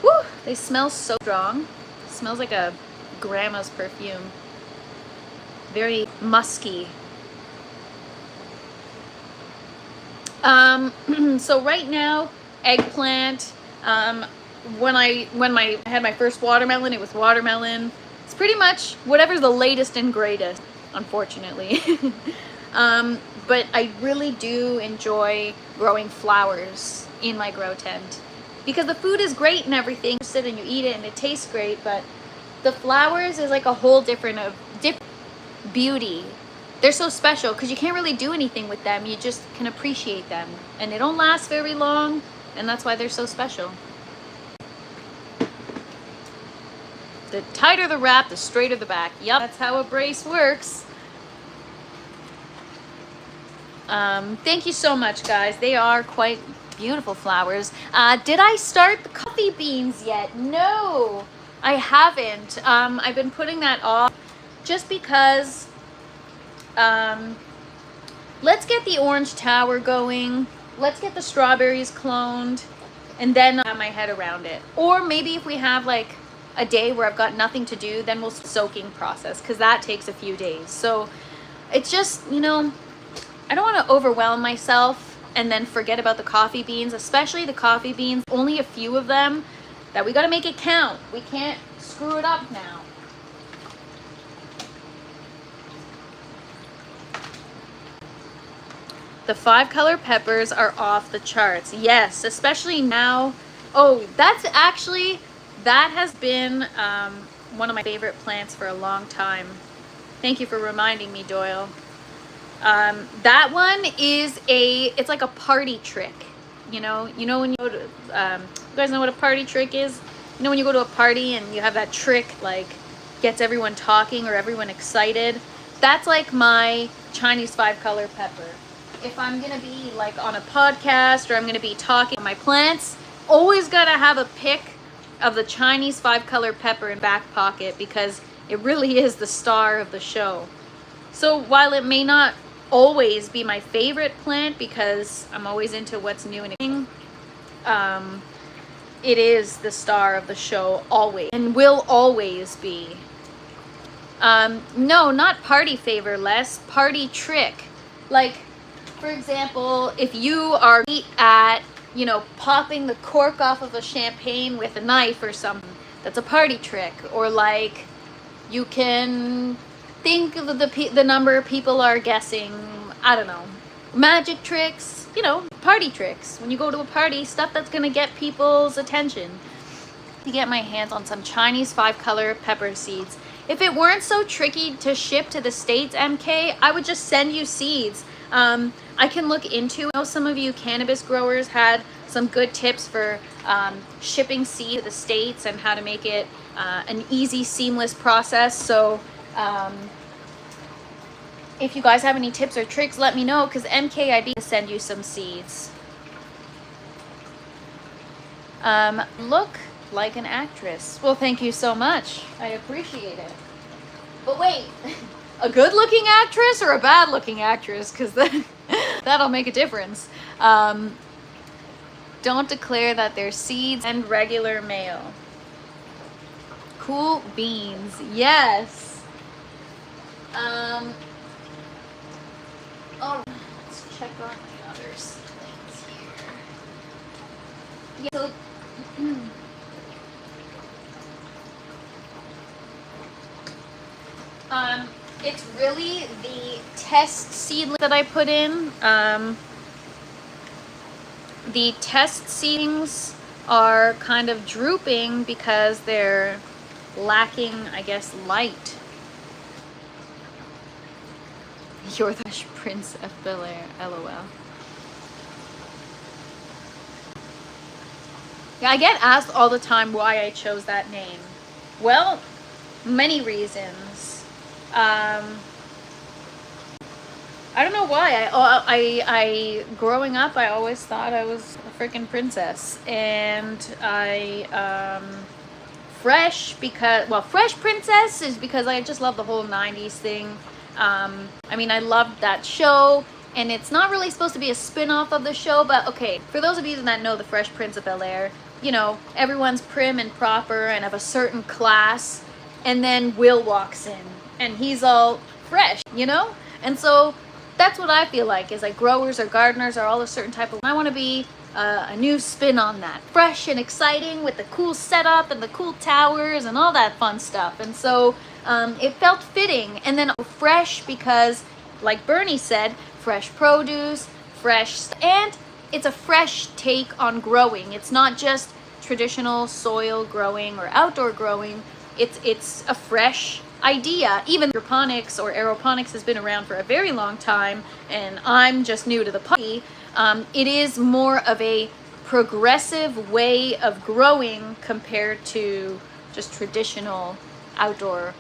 Woo, they smell so strong. It smells like a grandma's perfume. Very musky. So right now, eggplant. When I had my first watermelon, it was watermelon. It's pretty much whatever's the latest and greatest, unfortunately. But I really do enjoy growing flowers in my grow tent because the food is great and everything. You sit and you eat it and it tastes great, but the flowers is like a whole different beauty. They're so special because you can't really do anything with them. You just can appreciate them. And they don't last very long, and that's why they're so special. The tighter the wrap, the straighter the back. Yep, that's how a brace works. Thank you so much, guys. They are quite beautiful flowers. Did I start the coffee beans yet? No. I haven't. I've been putting that off just because let's get the orange tower going. Let's get the strawberries cloned and then I'll have my head around it. Or maybe if we have like a day where I've got nothing to do, then we'll soaking process because that takes a few days. So it's just, you know, I don't want to overwhelm myself and then forget about the coffee beans, especially the coffee beans, only a few of them. that we got to make it count. We can't screw it up now. The 5-color peppers are off the charts. Yes, especially now. Oh, that has been one of my favorite plants for a long time. Thank you for reminding me, Doyle. That one is it's like a party trick. You know when you go to, you guys know what a party trick is? You know when you go to a party and you have that trick, like, gets everyone talking or everyone excited? That's like my Chinese 5-color pepper. If I'm gonna be like on a podcast or I'm gonna be talking about my plants, always gotta have a pic of the Chinese 5-color pepper in back pocket, because it really is the star of the show. So while it may not always be my favorite plant, because I'm always into what's new and it is the star of the show always, and will always be. No, not party favor, less party trick. Like, for example, if you are at, popping the cork off of a champagne with a knife or something, that's a party trick. Or like, you can think of the number of people are guessing, I don't know, magic tricks, party tricks. When you go to a party, stuff that's gonna get people's attention. To get my hands on some Chinese 5-color pepper seeds. If it weren't so tricky to ship to the States, MK, I would just send you seeds. I can look into, I know some of you cannabis growers had some good tips for shipping seed to the States and how to make it an easy, seamless process. So if you guys have any tips or tricks, let me know, because MK, I'd be to send you some seeds. Look like an actress. Well, thank you so much. I appreciate it. But wait, a good-looking actress or a bad-looking actress? Because that'll make a difference. Don't declare that they're seeds and regular mail. Cool beans. Yes. Oh, let's check on the other things here. Yeah, so it's really the test seedling that I put in. The test seedlings are kind of drooping because they're lacking, I guess, light. You're the Prince of Bel-Air, LOL. Yeah, I get asked all the time why I chose that name. Well, many reasons. I don't know why. I growing up, I always thought I was a freaking princess, and Fresh Princess is because I just love the whole 90s thing. I mean, I loved that show, and it's not really supposed to be a spin-off of the show, but okay, for those of you that know the Fresh Prince of Bel-Air, everyone's prim and proper and of a certain class, and then Will walks in, and he's all fresh, And so that's what I feel like, is like growers or gardeners are all a certain type of, I want to be a new spin on that. Fresh and exciting with the cool setup and the cool towers and all that fun stuff. And so it felt fitting. And then fresh because, like Bernie said, fresh produce, and it's a fresh take on growing. It's not just traditional soil growing or outdoor growing. It's a fresh idea. Even hydroponics or aeroponics has been around for a very long time, and I'm just new to the party. It is more of a progressive way of growing compared to just traditional outdoor.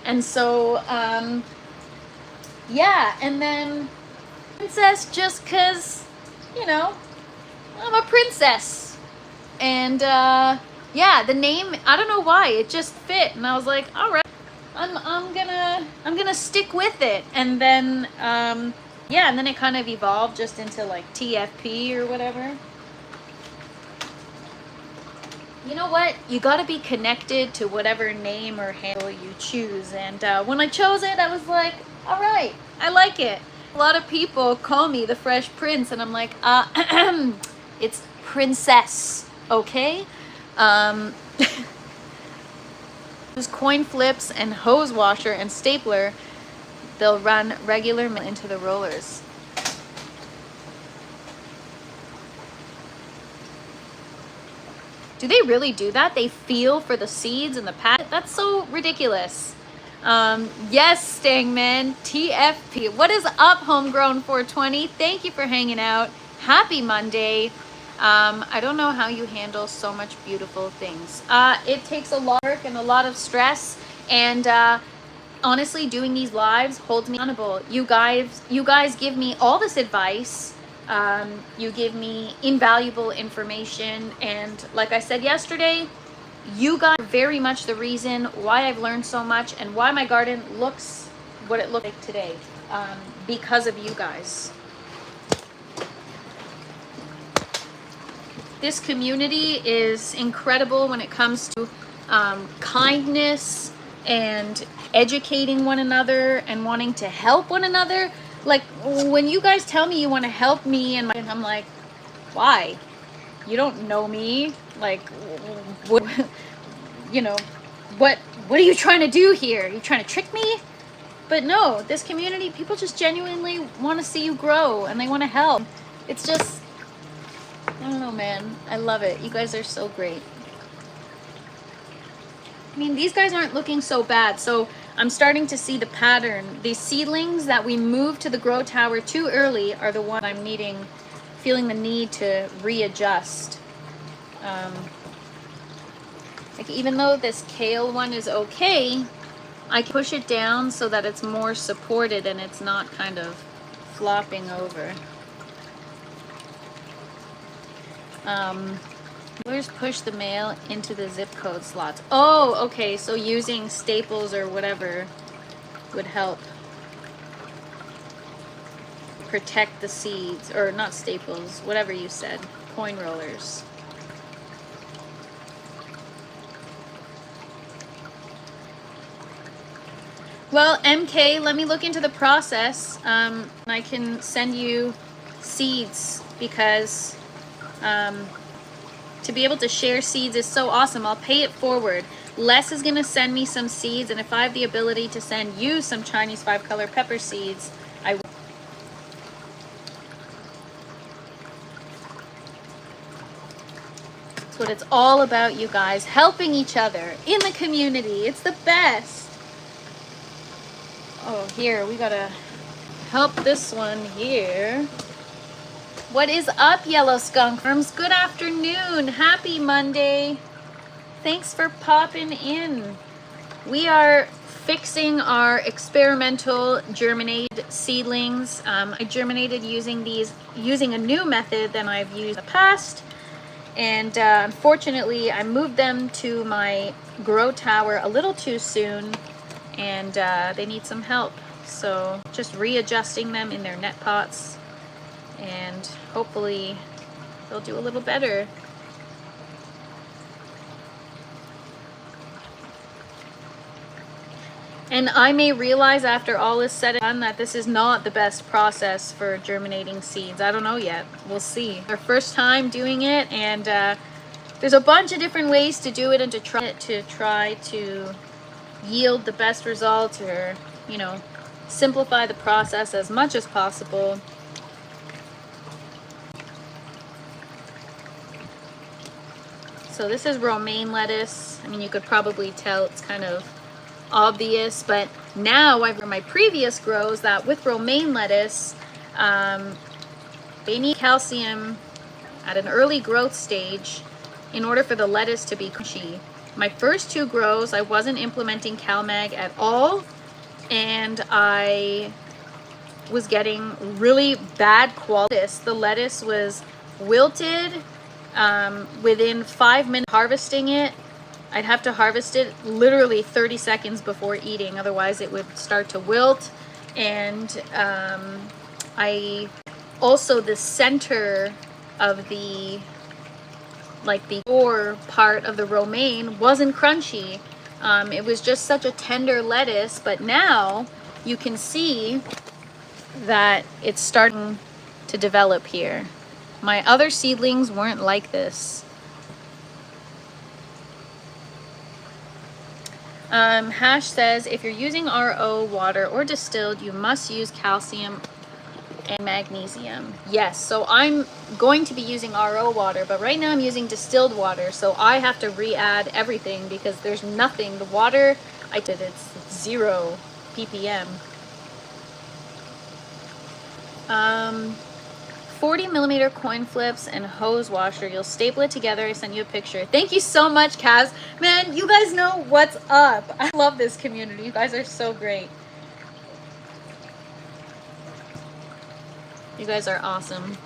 And so, yeah, and then princess just because, I'm a princess. And, yeah, the name, I don't know why, it just fit. And I was like, all right. I'm gonna stick with it. And then yeah, and then it kind of evolved just into like TFP or whatever. You know what, you got to be connected to whatever name or handle you choose. And when I chose it, I was like, all right, I like it. A lot of people call me the Fresh Prince, and I'm like, it's princess, okay? Um, use coin flips and hose washer and stapler. They'll run regular mail into the rollers. Do they really do that? They feel for the seeds and the pad? That's so ridiculous. Yes, Stangman, TFP. What is up, Homegrown 420? Thank you for hanging out. Happy Monday. I don't know how you handle so much beautiful things. It takes a lot of work and a lot of stress, and honestly, doing these lives holds me accountable. You guys give me all this advice. You give me invaluable information, and like I said yesterday, you guys are very much the reason why I've learned so much and why my garden looks what it looks like today, because of you guys. This community is incredible when it comes to kindness and educating one another and wanting to help one another. Like, when you guys tell me you want to help me, and I'm like, why? You don't know me. Like, what, you know, what are you trying to do here? Are you trying to trick me? But no, this community, people just genuinely want to see you grow and they want to help. It's just, I don't know, man. I love it. You guys are so great. I mean, these guys aren't looking so bad. So I'm starting to see the pattern. These seedlings that we moved to the grow tower too early are the ones I'm feeling the need to readjust. Like, even though this kale one is okay, I can push it down so that it's more supported and it's not kind of flopping over. Where's push the mail into the zip code slots? Oh, okay, so using staples or whatever would help protect the seeds, or not staples, whatever you said, coin rollers. Well, MK, let me look into the process. I can send you seeds, because to be able to share seeds is so awesome. I'll pay it forward. Les is going to send me some seeds, and if I have the ability to send you some Chinese 5-color pepper seeds, I will. That's what it's all about, you guys. Helping each other in the community. It's the best. Oh, here, we gotta help this one here. What is up, Yellow Skunk Farms? Good afternoon. Happy Monday. Thanks for popping in. We are fixing our experimental germinated seedlings. I germinated using a new method than I've used in the past. And unfortunately, I moved them to my grow tower a little too soon, and they need some help. So just readjusting them in their net pots, and hopefully they'll do a little better. And I may realize after all is said and done that this is not the best process for germinating seeds. I don't know yet. We'll see. Our first time doing it, and there's a bunch of different ways to do it and to try to yield the best results, or, you know, simplify the process as much as possible. So this is romaine lettuce. I mean, you could probably tell it's kind of obvious, but now I've my previous grows that with romaine lettuce, they need calcium at an early growth stage in order for the lettuce to be crunchy. My first two grows, I wasn't implementing CalMag at all, and I was getting really bad quality. The lettuce was wilted within 5 minutes harvesting it. I'd have to harvest it literally 30 seconds before eating, otherwise it would start to wilt. And I also, the center of the core part of the romaine wasn't crunchy. It was just such a tender lettuce, but now you can see that it's starting to develop here. My other seedlings weren't like this. Hash says, if you're using RO water or distilled, you must use calcium and magnesium. Yes, so I'm going to be using RO water, but right now I'm using distilled water, so I have to re-add everything because there's nothing. The water I did, it's 0 ppm. 40 millimeter coin flips and hose washer. You'll staple it together. I sent you a picture. Thank you so much, Kaz. Man, you guys know what's up. I love this community. You guys are so great. You guys are awesome.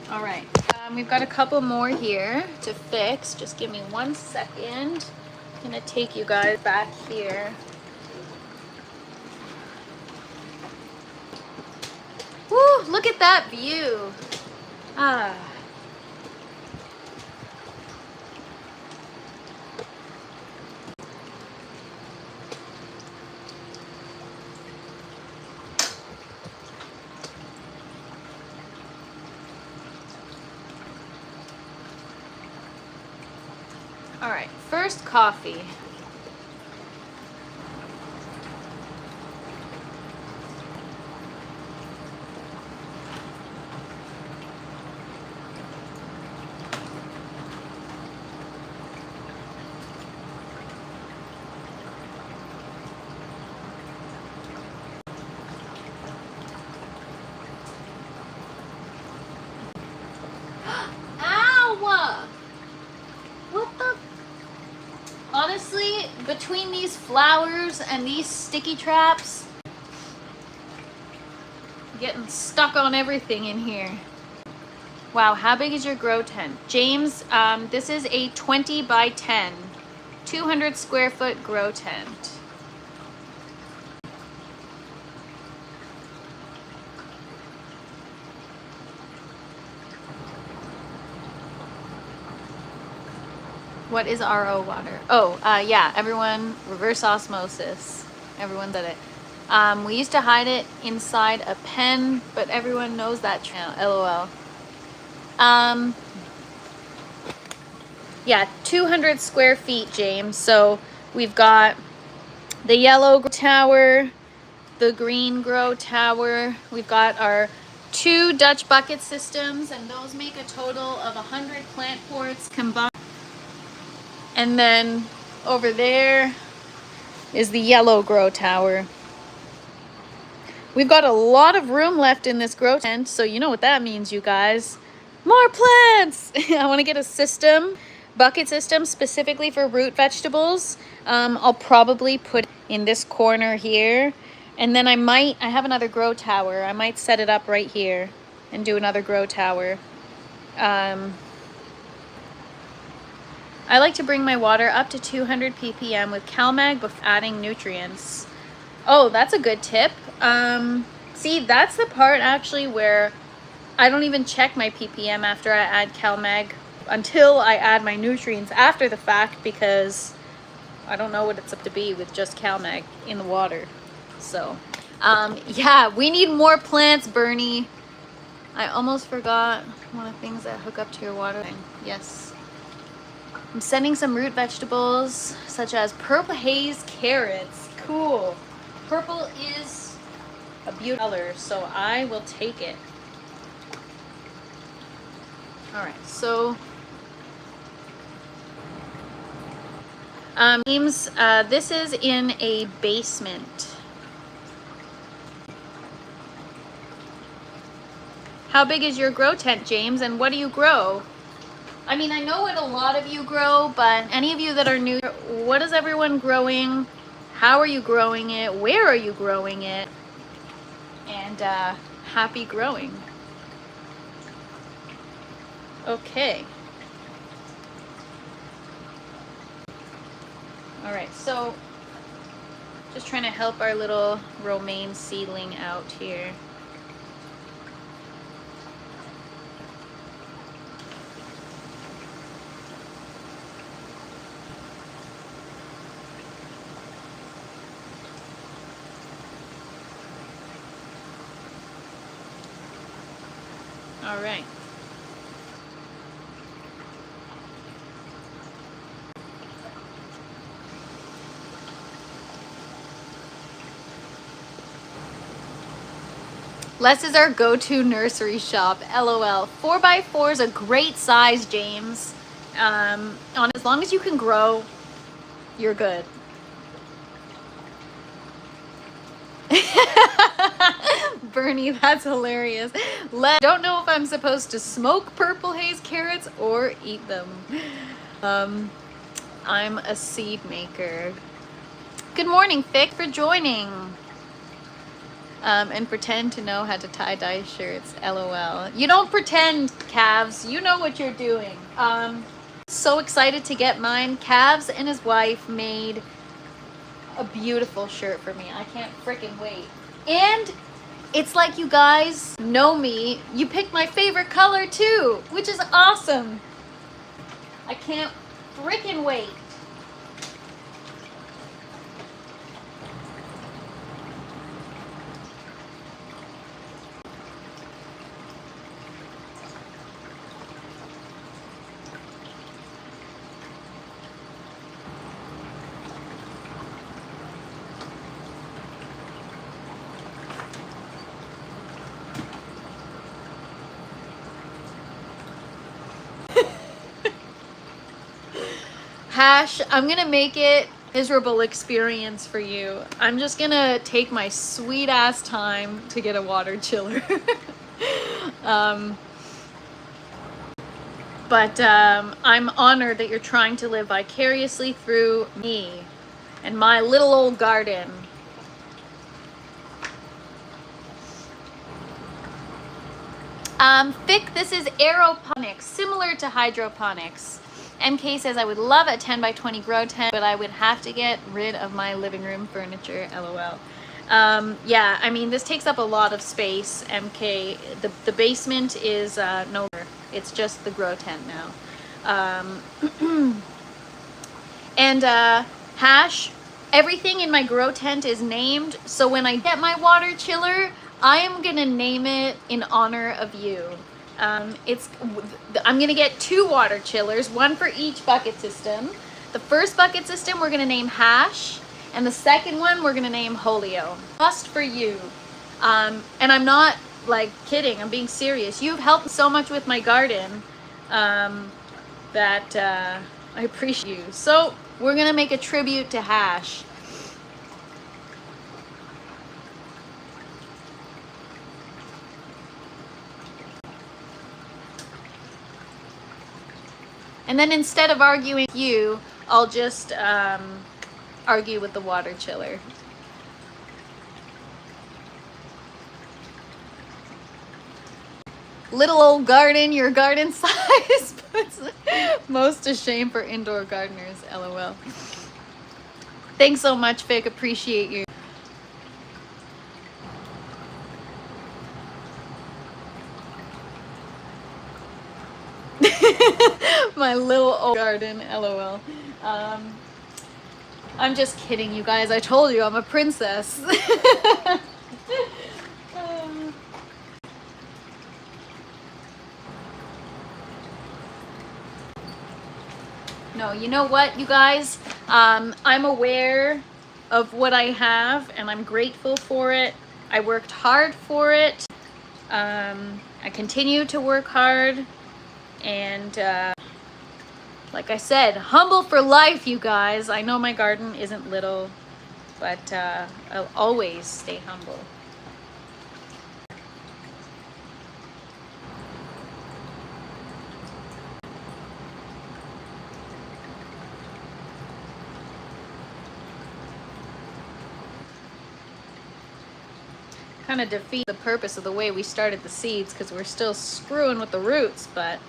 All right, we've got a couple more here to fix. Just give me 1 second. I'm gonna take you guys back here. Woo, look at that view. Ah. All right, first coffee. Ow! What the? Honestly, between these flowers and these sticky traps, getting stuck on everything in here. Wow, how big is your grow tent? James, this is a 20 by 10, 200 square foot grow tent. What is RO water? Oh, yeah, everyone, reverse osmosis. Everyone did it. We used to hide it inside a pen, but everyone knows that now, LOL. Yeah, 200 square feet, James. So we've got the yellow grow tower, the green grow tower. We've got our 2 Dutch bucket systems, and those make a total of 100 plant pots combined. And then over there is the yellow grow tower. We've got a lot of room left in this grow tent, so you know what that means, you guys. More plants! I want to get a system, bucket system, specifically for root vegetables. I'll probably put in this corner here. And then I have another grow tower. I might set it up right here and do another grow tower. I like to bring my water up to 200 ppm with CalMag before adding nutrients. Oh, that's a good tip. See, that's the part actually where I don't even check my ppm after I add CalMag until I add my nutrients after the fact, because I don't know what it's up to be with just CalMag in the water. So, yeah, we need more plants, Bernie. I almost forgot one of the things that hook up to your water thing. Yes. I'm sending some root vegetables, such as purple haze carrots. Cool. Purple is a beautiful color, so I will take it. All right, so this is in a basement. How big is your grow tent, James, and what do you grow? I mean, I know what a lot of you grow, but any of you that are new, what is everyone growing? How are you growing it? Where are you growing it? And happy growing. Okay. All right, so just trying to help our little romaine seedling out here. All right. Les is our go-to nursery shop, LOL. 4x4 is a great size, James. On as long as you can grow, you're good. Bernie, that's hilarious. Don't know if I'm supposed to smoke purple haze carrots or eat them. I'm a seed maker. Good morning, Fick, for joining. And pretend to know how to tie-dye shirts, LOL. You don't pretend, Cavs. You know what you're doing. So excited to get mine. Cavs and his wife made a beautiful shirt for me. I can't freaking wait. And it's like you guys know me. You picked my favorite color too, which is awesome. I can't freaking wait. Hash, I'm gonna make it a miserable experience for you. I'm just gonna take my sweet ass time to get a water chiller. But I'm honored that you're trying to live vicariously through me and my little old garden. Fick, this is aeroponics, similar to hydroponics. MK says, I would love a 10 by 20 grow tent, but I would have to get rid of my living room furniture, LOL. Yeah, I mean, this takes up a lot of space, MK. The basement is no longer. It's just the grow tent now. And Hash, everything in my grow tent is named, so when I get my water chiller, I am gonna name it in honor of you. I'm gonna get 2 water chillers, one for each bucket system. The first bucket system we're gonna name Hash, and the second one we're gonna name Holio. Just for you. And I'm not like kidding, I'm being serious. You've helped so much with my garden that I appreciate you. So we're gonna make a tribute to Hash. And then instead of arguing with you, I'll just argue with the water chiller. Little old garden, your garden size puts most to shame for indoor gardeners, LOL. Thanks so much, Vic. Appreciate you. My little old garden, LOL. I'm just kidding, you guys. I told you I'm a princess. No, you know what, you guys? I'm aware of what I have, and I'm grateful for it. I worked hard for it. I continue to work hard. And like I said, humble for life, you guys. I know my garden isn't little, but I'll always stay humble. Kind of defeat the purpose of the way we started the seeds, because we're still screwing with the roots, but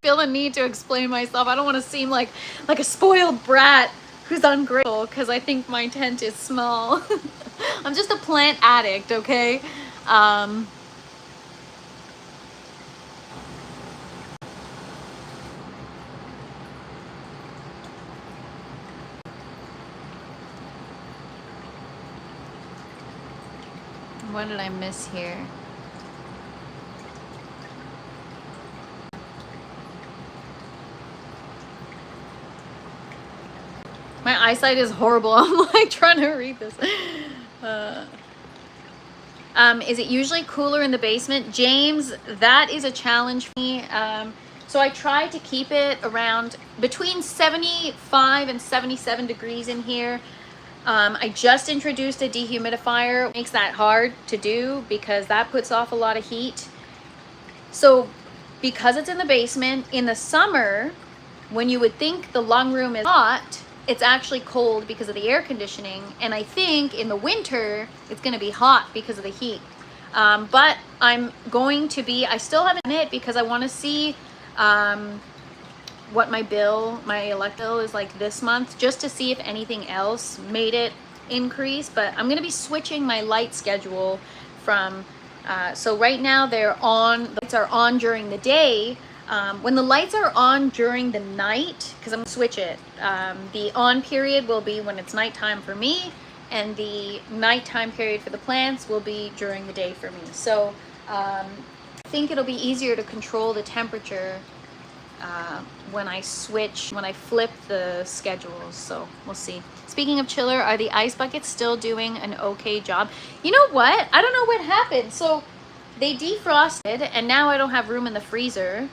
feel the need to explain myself. I don't want to seem like a spoiled brat who's ungrateful because I think my tent is small. I'm just a plant addict, okay? What did I miss here? My eyesight is horrible. I'm like trying to read this. Is it usually cooler in the basement? James, that is a challenge for me. So I try to keep it around between 75 and 77 degrees in here. I just introduced a dehumidifier. It makes that hard to do because that puts off a lot of heat. So because it's in the basement, in the summer, when you would think the lung room is hot, it's actually cold because of the air conditioning. And I think in the winter, it's gonna be hot because of the heat. But I'm going to be, I still haven't done it because I wanna see what my elect bill is like this month, just to see if anything else made it increase. But I'm gonna be switching my light schedule from, so right now the lights are on during the day. When the lights are on during the night, because I'm gonna switch it, the on period will be when it's nighttime for me, and the nighttime period for the plants will be during the day for me. So I think it'll be easier to control the temperature when I flip the schedules. So we'll see. Speaking of chiller, are the ice buckets still doing an okay job? You know what? I don't know what happened. So they defrosted, and now I don't have room in the freezer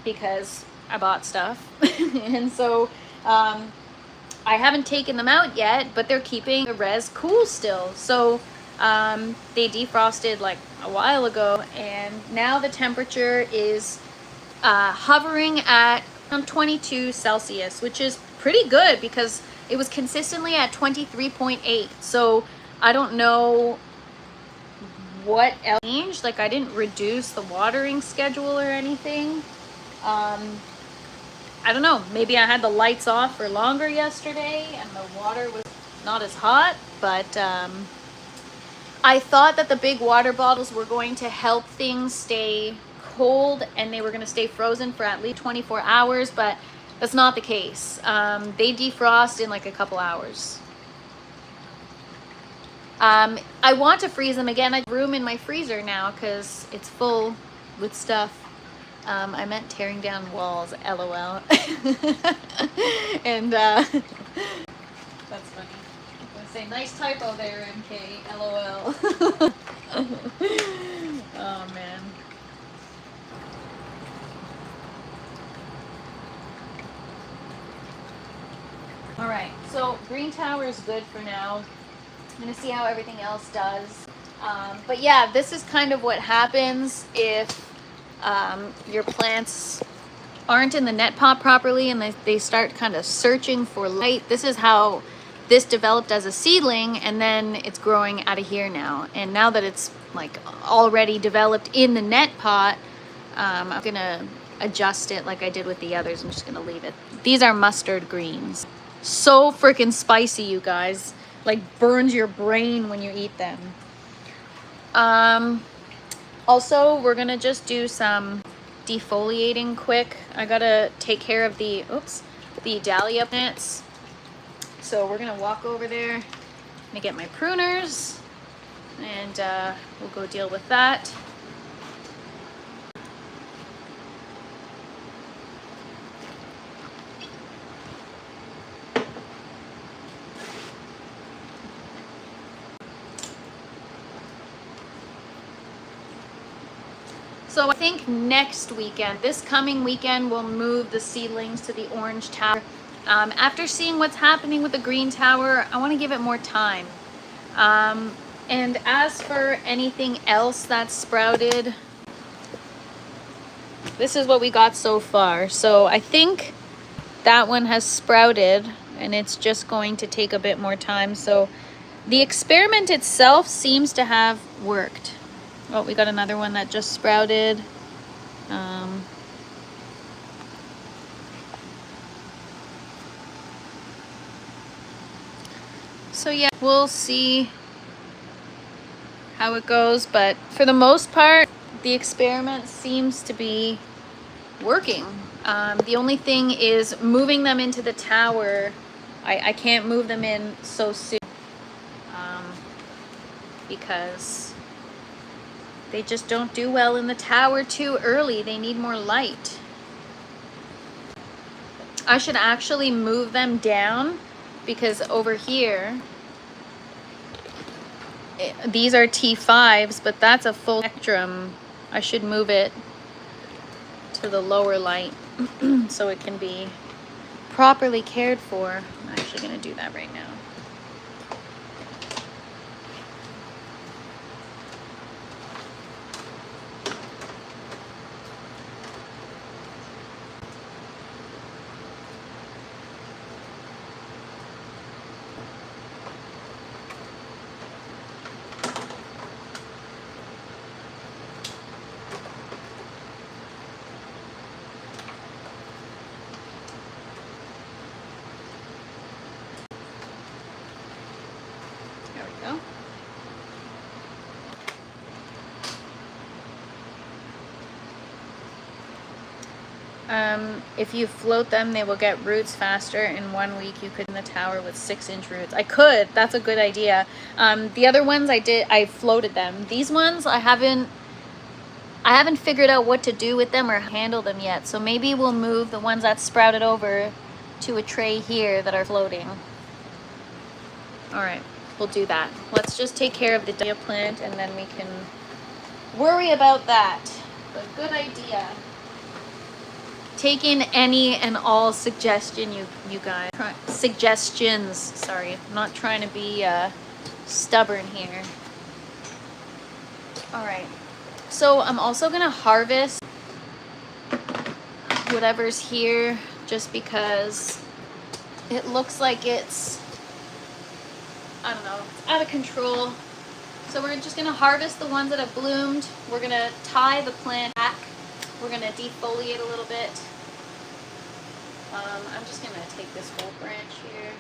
because I bought stuff. And so I haven't taken them out yet, but they're keeping the res cool still. So they defrosted like a while ago, and now the temperature is hovering at around 22 Celsius, which is pretty good because it was consistently at 23.8. So I don't know what else changed. Like, I didn't reduce the watering schedule or anything. I don't know, maybe I had the lights off for longer yesterday and the water was not as hot, but I thought that the big water bottles were going to help things stay cold and they were going to stay frozen for at least 24 hours, but that's not the case. They defrost in like a couple hours. I want to freeze them again. I have room in my freezer now because it's full with stuff. I meant tearing down walls, LOL. And that's funny. I'm gonna say nice typo there, MK, LOL. Oh man. All right, so green tower is good for now. I'm gonna see how everything else does. But yeah, this is kind of what happens if your plants aren't in the net pot properly and they start kind of searching for light. This is how this developed as a seedling, and then it's growing out of here now. And now that it's like already developed in the net pot, I'm gonna adjust it like I did with the others. I'm just gonna leave it. These are mustard greens. So freaking spicy, you guys. Like burns your brain when you eat them. Also, we're gonna just do some defoliating quick. I gotta take care of the dahlia plants. So we're gonna walk over there. I'm gonna get my pruners and we'll go deal with that. So I think next weekend, this coming weekend, we'll move the seedlings to the orange tower. After seeing what's happening with the green tower, I want to give it more time. And as for anything else that's sprouted, this is what we got so far. So I think that one has sprouted and it's just going to take a bit more time. So the experiment itself seems to have worked. Oh, we got another one that just sprouted. So yeah, we'll see how it goes. But for the most part, the experiment seems to be working. The only thing is moving them into the tower. I can't move them in so soon. because they just don't do well in the tower too early. They need more light. I should actually move them down because over here, these are T5s, but that's a full spectrum. I should move it to the lower light so it can be properly cared for. I'm actually going to do that right now. If you float them, they will get roots faster. In 1 week, you could in the tower with 6-inch roots. I could. That's a good idea. The other ones I floated them. These ones I haven't figured out what to do with them or handle them yet. So maybe we'll move the ones that sprouted over to a tray here that are floating. All right, we'll do that. Let's just take care of the dahlia plant and then we can worry about that. But good idea. Take in any and all suggestions, you guys. Suggestions, sorry. I'm not trying to be stubborn here. All right. So I'm also going to harvest whatever's here just because it looks like it's, I don't know, it's out of control. So we're just going to harvest the ones that have bloomed. We're going to tie the plant back. We're going to defoliate a little bit. I'm just going to take this whole branch here.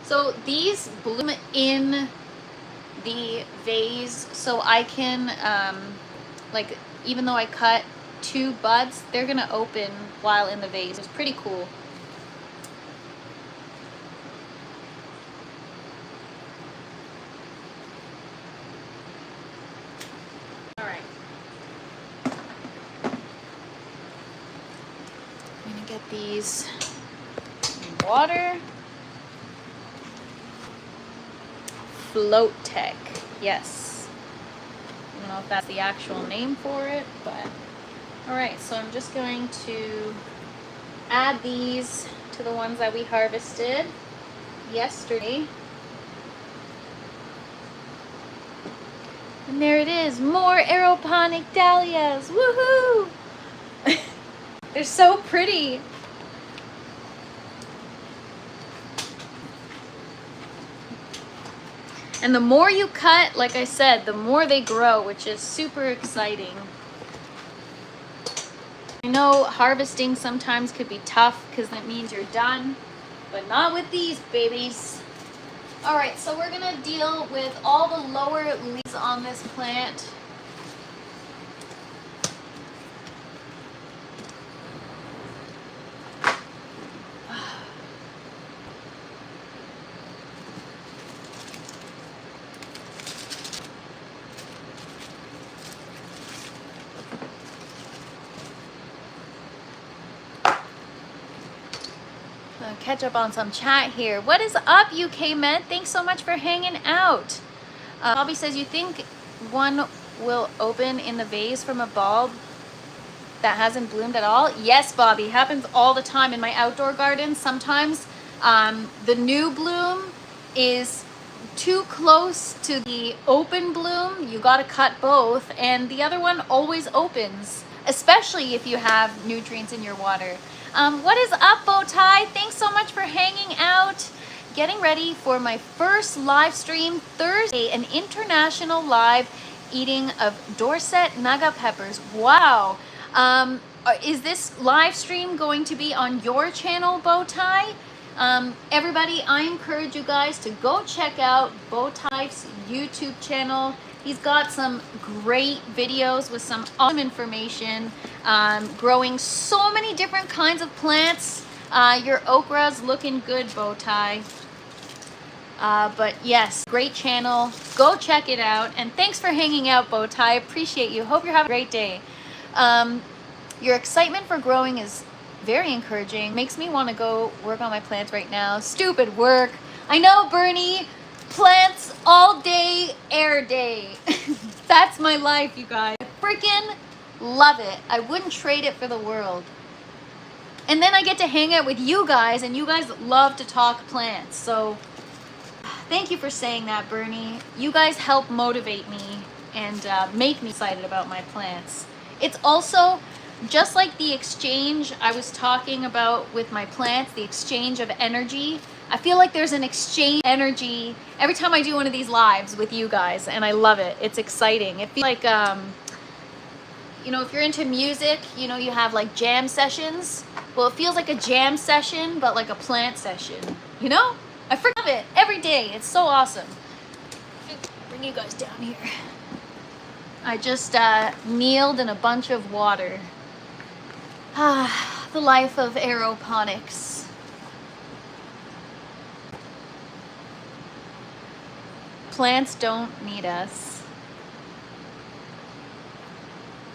So these bloom in the vase, so I can, like, even though I cut 2 buds, they're going to open while in the vase. It's pretty cool. These in water. Float Tech, yes. I don't know if that's the actual name for it, but all right. So I'm just going to add these to the ones that we harvested yesterday. And there it is, more aeroponic dahlias. Woohoo! They're so pretty. And the more you cut, like I said, the more they grow, which is super exciting. I know harvesting sometimes could be tough because that means you're done, but not with these babies. All right, so we're gonna deal with all the lower leaves on this plant. Catch up on some chat here. What is up, UK Med? Thanks so much for hanging out. Bobby says, you think one will open in the vase from a bulb that hasn't bloomed at all? Yes, Bobby, happens all the time in my outdoor garden. Sometimes the new bloom is too close to the open bloom. You got to cut both, and the other one always opens, especially if you have nutrients in your water. What is up, Bowtie? Thanks so much for hanging out. Getting ready for my first live stream Thursday, an international live eating of Dorset Naga peppers. Wow. Is this live stream going to be on your channel, Bowtie? Everybody, I encourage you guys to go check out Bowtie's YouTube channel. He's got some great videos with some awesome information, growing so many different kinds of plants. Your okra's looking good, Bowtie. But yes, great channel. Go check it out. And thanks for hanging out, Bowtie. Appreciate you. Hope you're having a great day. Your excitement for growing is very encouraging. Makes me want to go work on my plants right now. Stupid work. I know, Bernie. Plants all day, air day. That's my life, you guys. I freaking love it. I wouldn't trade it for the world. And then I get to hang out with you guys, and you guys love to talk plants. So thank you for saying that, Bernie. You guys help motivate me and make me excited about my plants. It's also just like the exchange I was talking about with my plants, the exchange of energy. I feel like there's an exchange energy every time I do one of these lives with you guys, and I love it. It's exciting. It feels like, you know, if you're into music, you know, you have like jam sessions. Well, it feels like a jam session, but like a plant session, you know? I freaking love it every day. It's so awesome. Bring you guys down here. I just kneeled in a bunch of water. The life of aeroponics. Plants don't need us.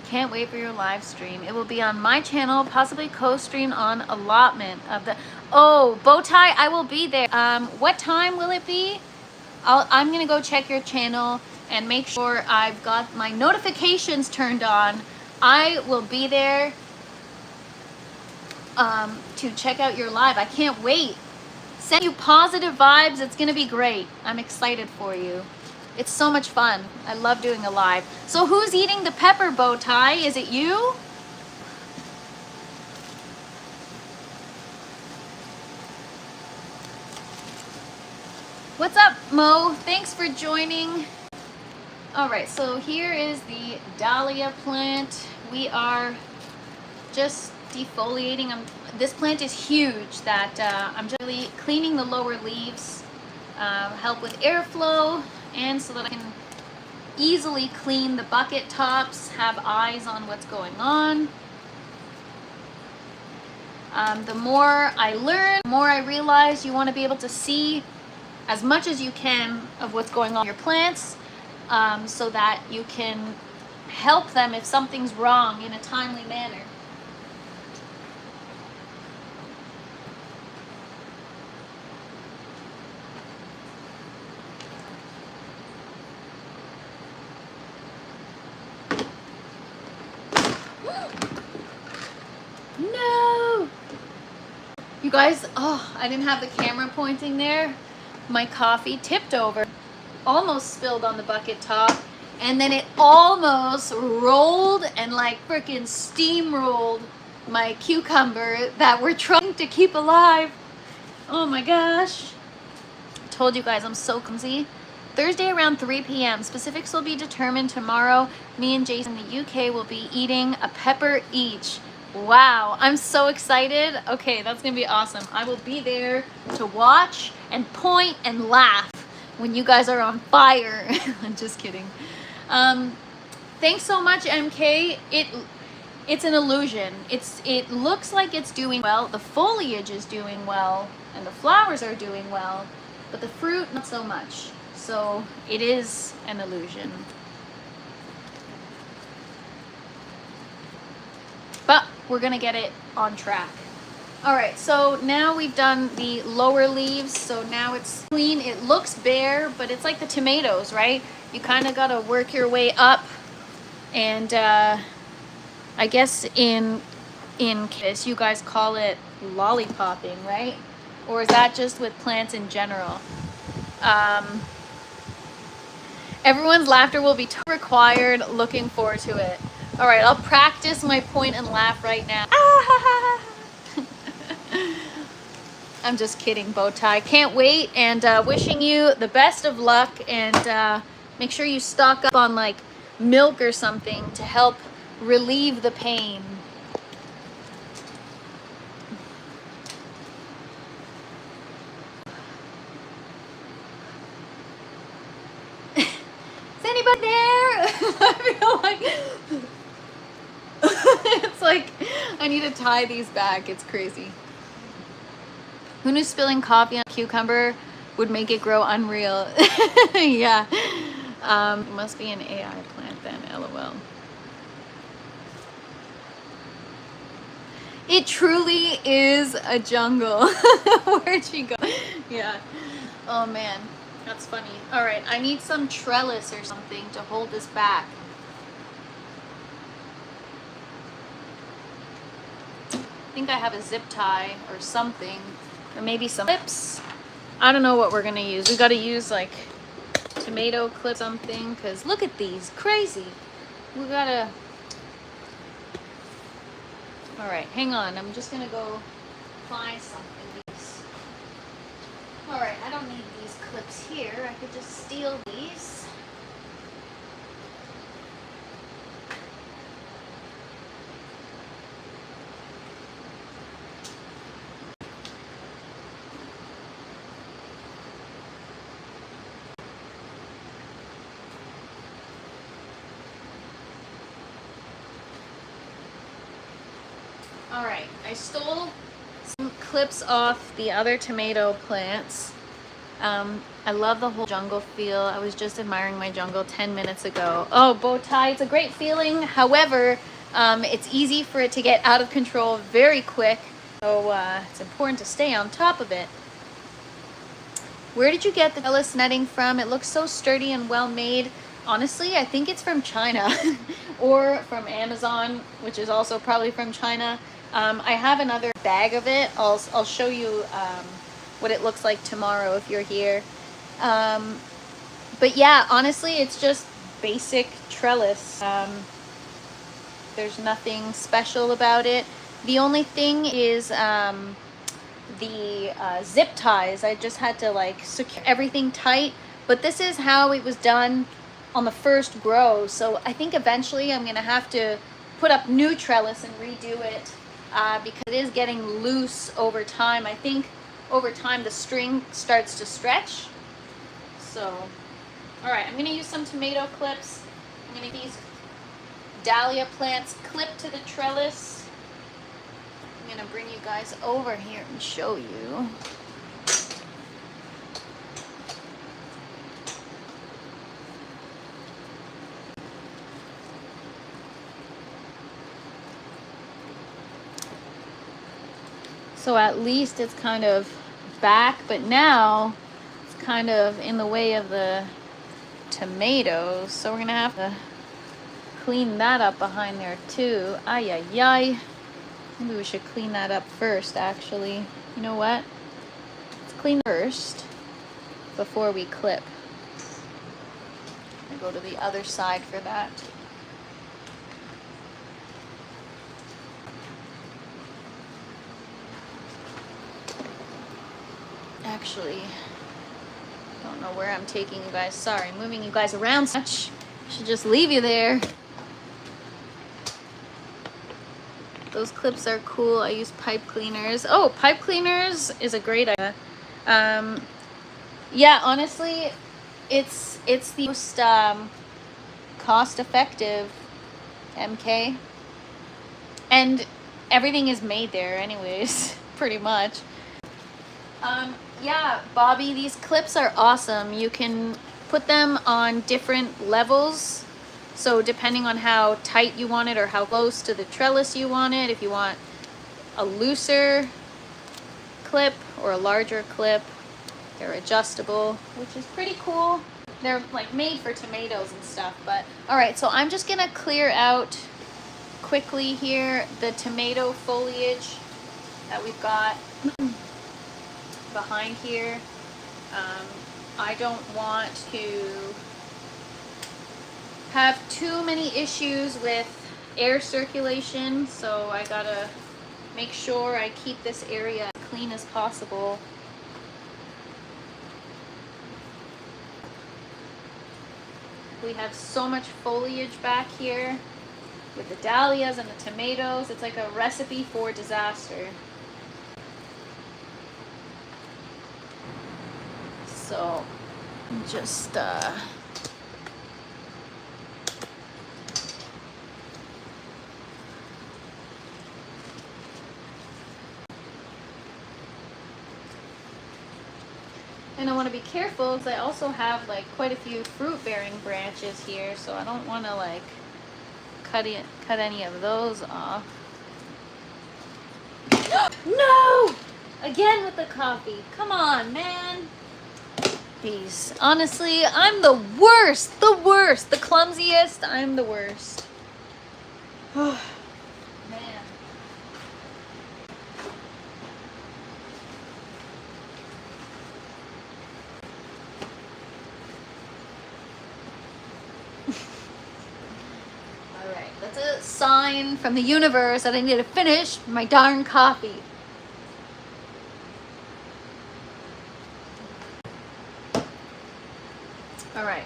Can't wait for your live stream. It will be on my channel, possibly co-streamed on allotment of the... Oh, Bowtie, I will be there. What time will it be? I'm gonna go check your channel and make sure I've got my notifications turned on. I will be there to check out your live. I can't wait. Send you positive vibes. It's gonna be great. I'm excited for you. It's so much fun. I love doing a live. So who's eating the pepper, Bowtie? Is it you? What's up, Mo? Thanks for joining. All right, so here is the dahlia plant. We are just defoliating. This plant is huge that I'm just really cleaning the lower leaves, help with airflow, and so that I can easily clean the bucket tops, have eyes on what's going on. The more I learn, the more I realize you want to be able to see as much as you can of what's going on in your plants, so that you can help them if something's wrong in a timely manner. No! You guys, oh, I didn't have the camera pointing there. My coffee tipped over, almost spilled on the bucket top, and then it almost rolled and like freaking steamrolled my cucumber that we're trying to keep alive. Oh my gosh. I told you guys I'm so clumsy. Thursday around 3 p.m. Specifics will be determined tomorrow. Me and Jason in the UK will be eating a pepper each. Wow, I'm so excited. Okay, that's gonna be awesome. I will be there to watch and point and laugh when you guys are on fire. I'm just kidding. Thanks so much, MK. It's an illusion. It looks like it's doing well. The foliage is doing well and the flowers are doing well, but the fruit not so much. So it is an illusion. But we're gonna get it on track. All right, so now we've done the lower leaves, so now it's clean. It looks bare, but it's like the tomatoes, right? You kind of gotta work your way up, and I guess in this you guys call it lollipopping, right? Or is that just with plants in general? Everyone's laughter will be required. Looking forward to it. All right, I'll practice my point and laugh right now. I'm just kidding, Bowtie. Can't wait, and wishing you the best of luck, and make sure you stock up on like milk or something to help relieve the pain. Is anybody there? I feel like it's like I need to tie these back. It's crazy. Who knew spilling coffee on a cucumber would make it grow unreal. Yeah. It must be an AI plant then, LOL. It truly is a jungle. Where'd she go? Yeah. Oh man, that's funny. All right, I need some trellis or something to hold this back. I think I have a zip tie or something, or maybe some clips. I don't know what we're gonna use. We gotta use like tomato clip something, because look at these, crazy. We gotta, all right, hang on. I'm just gonna go find something. All right, I don't need these clips here. I could just steal these. All right, I stole some clips off the other tomato plants. I love the whole jungle feel. I was just admiring my jungle 10 minutes ago. Oh, bow tie, it's a great feeling. However, it's easy for it to get out of control very quick. So it's important to stay on top of it. Where did you get the trellis netting from? It looks so sturdy and well made. Honestly, I think it's from China or from Amazon, which is also probably from China. I have another bag of it. I'll show you what it looks like tomorrow if you're here. But yeah, honestly, it's just basic trellis. There's nothing special about it. The only thing is the zip ties. I just had to like secure everything tight, but this is how it was done on the first grow. So I think eventually I'm gonna have to put up new trellis and redo it because it is getting loose over time. I think over time the string starts to stretch. So, all right, I'm gonna use some tomato clips. I'm gonna get these dahlia plants clipped to the trellis. I'm gonna bring you guys over here and show you. So at least it's kind of back, but now it's kind of in the way of the tomatoes. So we're gonna have to clean that up behind there too. Ay, ay, ay. Maybe we should clean that up first, actually. You know what? Let's clean first before we clip. I go to the other side for that. Actually, I don't know where I'm taking you guys. Sorry, I'm moving you guys around so much. I should just leave you there. Those clips are cool. I use pipe cleaners. Oh, pipe cleaners is a great idea. Yeah, honestly, it's the most cost-effective MK, and everything is made there anyways, pretty much. Yeah, Bobby, these clips are awesome. You can put them on different levels. So depending on how tight you want it or how close to the trellis you want it, if you want a looser clip or a larger clip, they're adjustable, which is pretty cool. They're like made for tomatoes and stuff. But all right, so I'm just gonna clear out quickly here the tomato foliage that we've got behind here. I don't want to have too many issues with air circulation, so I gotta make sure I keep this area as clean as possible. We have so much foliage back here with the dahlias and the tomatoes. It's like a recipe for disaster. So just And I want to be careful because I also have like quite a few fruit bearing branches here, so I don't want to like cut any of those off. No! Again with the coffee. Come on, man. These. Honestly, I'm the worst. The worst. The clumsiest. I'm the worst. Oh, man. Alright, that's a sign from the universe that I need to finish my darn coffee. Alright.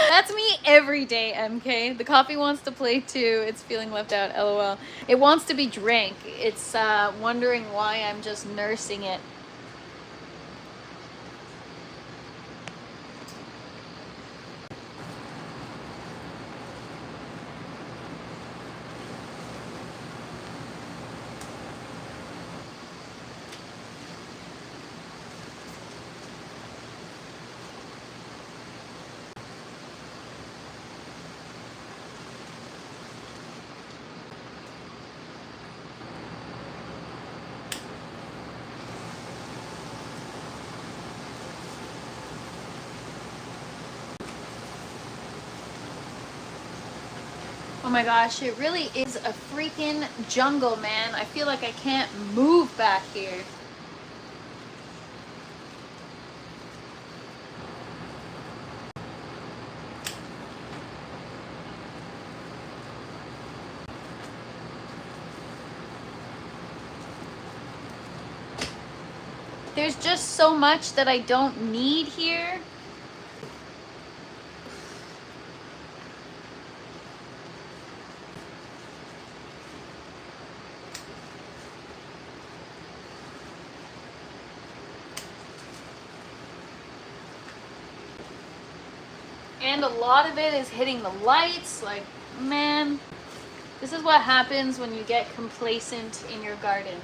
That's me every day, MK. The coffee wants to play too. It's feeling left out, LOL. It wants to be drank. It's wondering why I'm just nursing it. Oh my gosh, it really is a freaking jungle, man. I feel like I can't move back here. There's just so much that I don't need here. And a lot of it is hitting the lights. Like, man, this is what happens when you get complacent in your garden.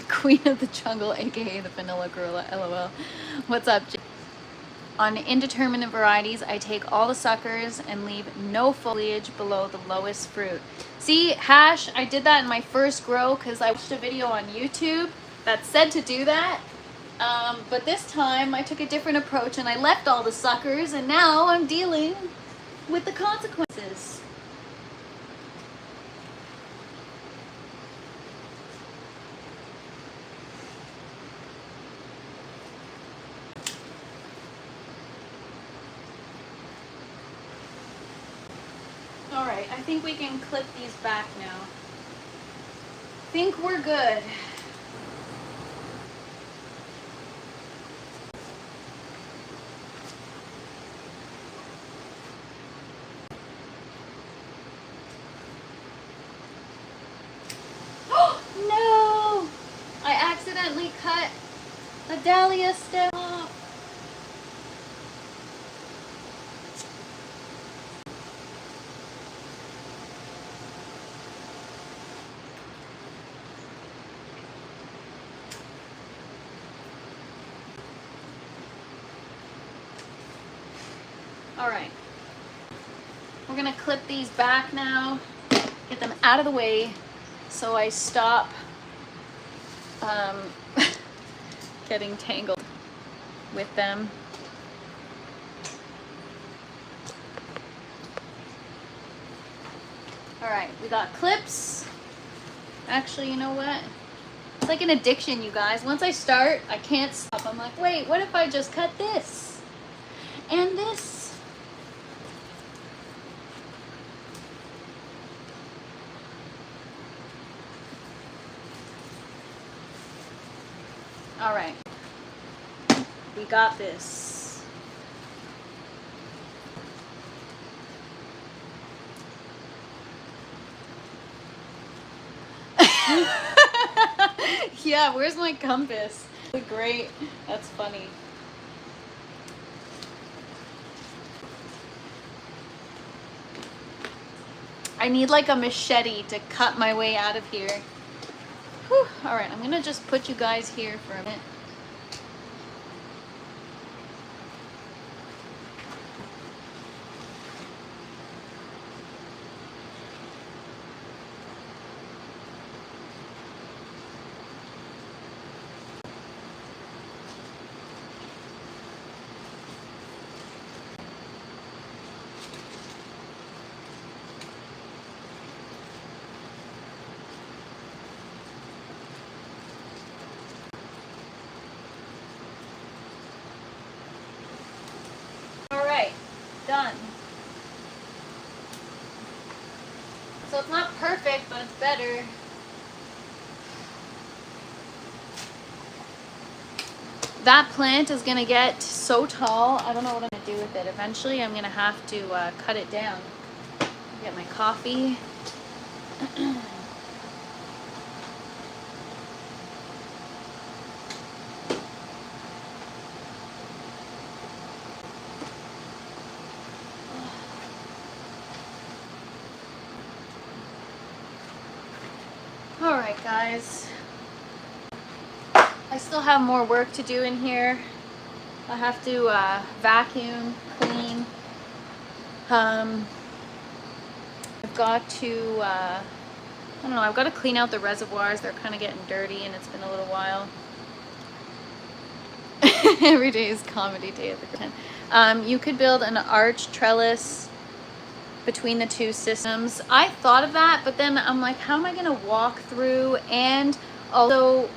Queen of the jungle, aka the vanilla gorilla, LOL. What's up, Jay? On indeterminate varieties, I take all the suckers and leave no foliage below the lowest fruit. See, Hash, I did that in my first grow because I watched a video on YouTube that said to do that. But this time I took a different approach and I left all the suckers, and now I'm dealing with the consequences. Alright, I think we can clip these back now. I think we're good. No! I accidentally cut a dahlia stem off. Alright, we're gonna clip these back now, get them out of the way so I stop getting tangled with them. Alright, we got clips. Actually, you know what? It's like an addiction, you guys. Once I start, I can't stop. I'm like, wait, what if I just cut this? And this? All right. We got this. Yeah, where's my compass? Great. That's funny. I need like a machete to cut my way out of here. Whew. All right, I'm gonna just put you guys here for a minute. Done. So it's not perfect, but it's better. That plant is gonna get so tall, I don't know what I'm gonna do with it. Eventually I'm gonna have to cut it down. Get my coffee. Alright guys, I still have more work to do in here. I have to vacuum, clean. I've got to, I don't know, I've got to clean out the reservoirs. They're kind of getting dirty and it's been a little while. Every day is comedy day at the tent. You could build an arch trellis between the two systems. I thought of that, but then I'm like, how am I gonna walk through? And also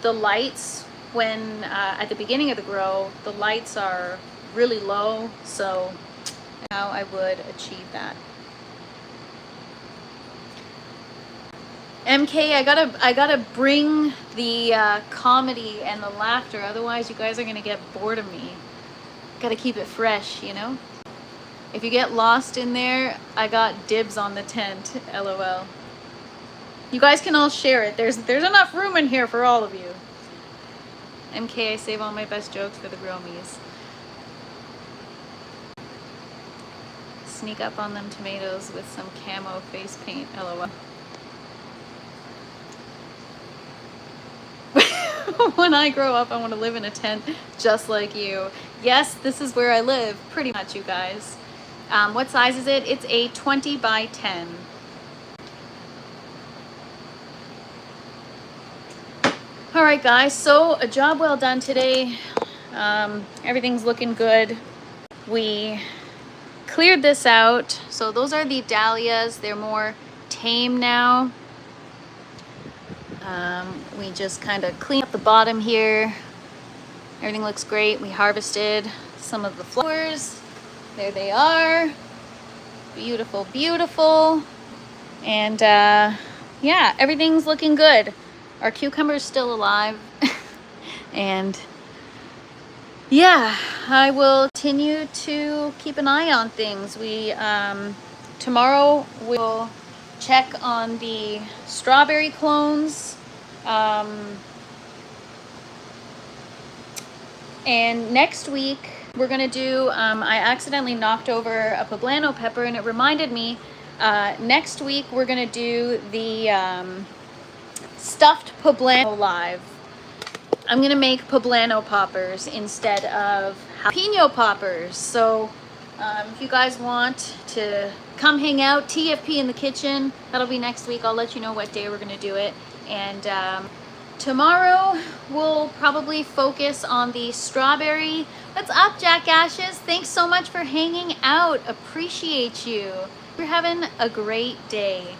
the lights, when at the beginning of the grow, the lights are really low, so how I would achieve that. MK, I gotta bring the comedy and the laughter, otherwise you guys are gonna get bored of me. Gotta keep it fresh, you know? If you get lost in there, I got dibs on the tent, LOL. You guys can all share it. There's enough room in here for all of you. MK, I save all my best jokes for the gromies. Sneak up on them tomatoes with some camo face paint, LOL. When I grow up, I want to live in a tent just like you. Yes, this is where I live, pretty much, you guys. What size is it? It's a 20 by 10. All right, guys, so a job well done today. Everything's looking good. We cleared this out. So those are the dahlias. They're more tame now. We just kind of cleaned up the bottom here. Everything looks great. We harvested some of the flowers. There they are. Beautiful, beautiful. And yeah, everything's looking good. Our cucumber's still alive. And yeah, I will continue to keep an eye on things. We tomorrow we'll check on the strawberry clones. And next week we're gonna do, I accidentally knocked over a poblano pepper and it reminded me, next week we're gonna do the stuffed poblano live. I'm gonna make poblano poppers instead of jalapeno poppers. So if you guys want to come hang out, TFP in the kitchen, that'll be next week. I'll let you know what day we're gonna do it. And tomorrow we'll probably focus on the strawberry. What's up, Jack Ashes? Thanks so much for hanging out. Appreciate you. We're having a great day.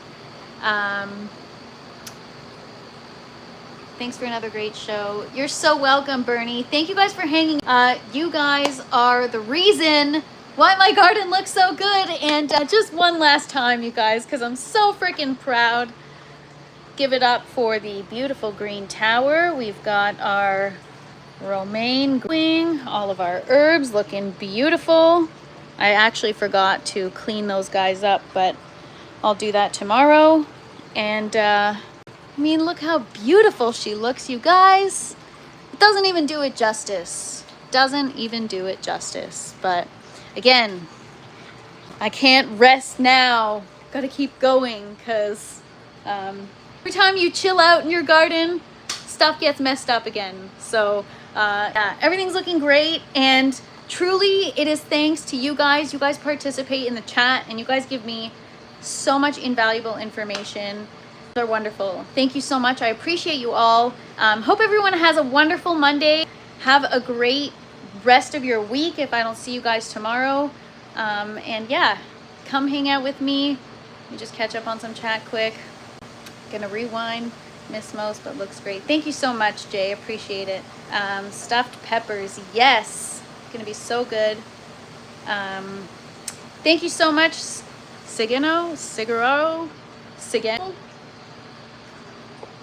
Thanks for another great show. You're so welcome, Bernie. Thank you guys for hanging. You guys are the reason why my garden looks so good. And just one last time, you guys, because I'm so freaking proud. give it up for the beautiful green tower. We've got our romaine wing, all of our herbs looking beautiful. I actually forgot to clean those guys up, but I'll do that tomorrow. And I mean, look how beautiful she looks, you guys. It doesn't even do it justice. Doesn't even do it justice. But again, I can't rest now. Gotta keep going, because every time you chill out in your garden, stuff gets messed up again. So yeah, everything's looking great, and truly it is thanks to you guys. You guys participate in the chat, and you guys give me so much invaluable information. They're wonderful. Thank you so much. I appreciate you all. Hope everyone has a wonderful Monday. Have a great rest of your week if I don't see you guys tomorrow. And yeah, come hang out with me. Let me just catch up on some chat quick. Gonna rewind. Miss most, but looks great. Thank you so much, Jay. Appreciate it. Stuffed peppers. Yes. Gonna be so good. Thank you so much, Sigeno.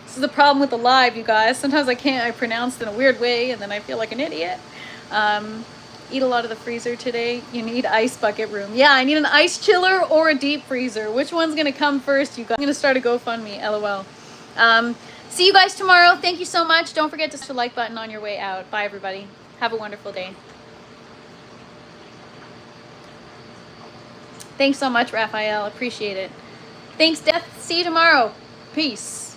This is the problem with the live, you guys. Sometimes I pronounce it in a weird way, and then I feel like an idiot. Eat a lot of the freezer today. You need ice bucket room. Yeah, I need an ice chiller or a deep freezer. Which one's gonna come first, you guys? I'm gonna start a GoFundMe, LOL. See you guys tomorrow. Thank you so much. Don't forget to hit the like button on your way out. Bye, everybody. Have a wonderful day. Thanks so much, Raphael. Appreciate it. Thanks, Death. See you tomorrow. Peace.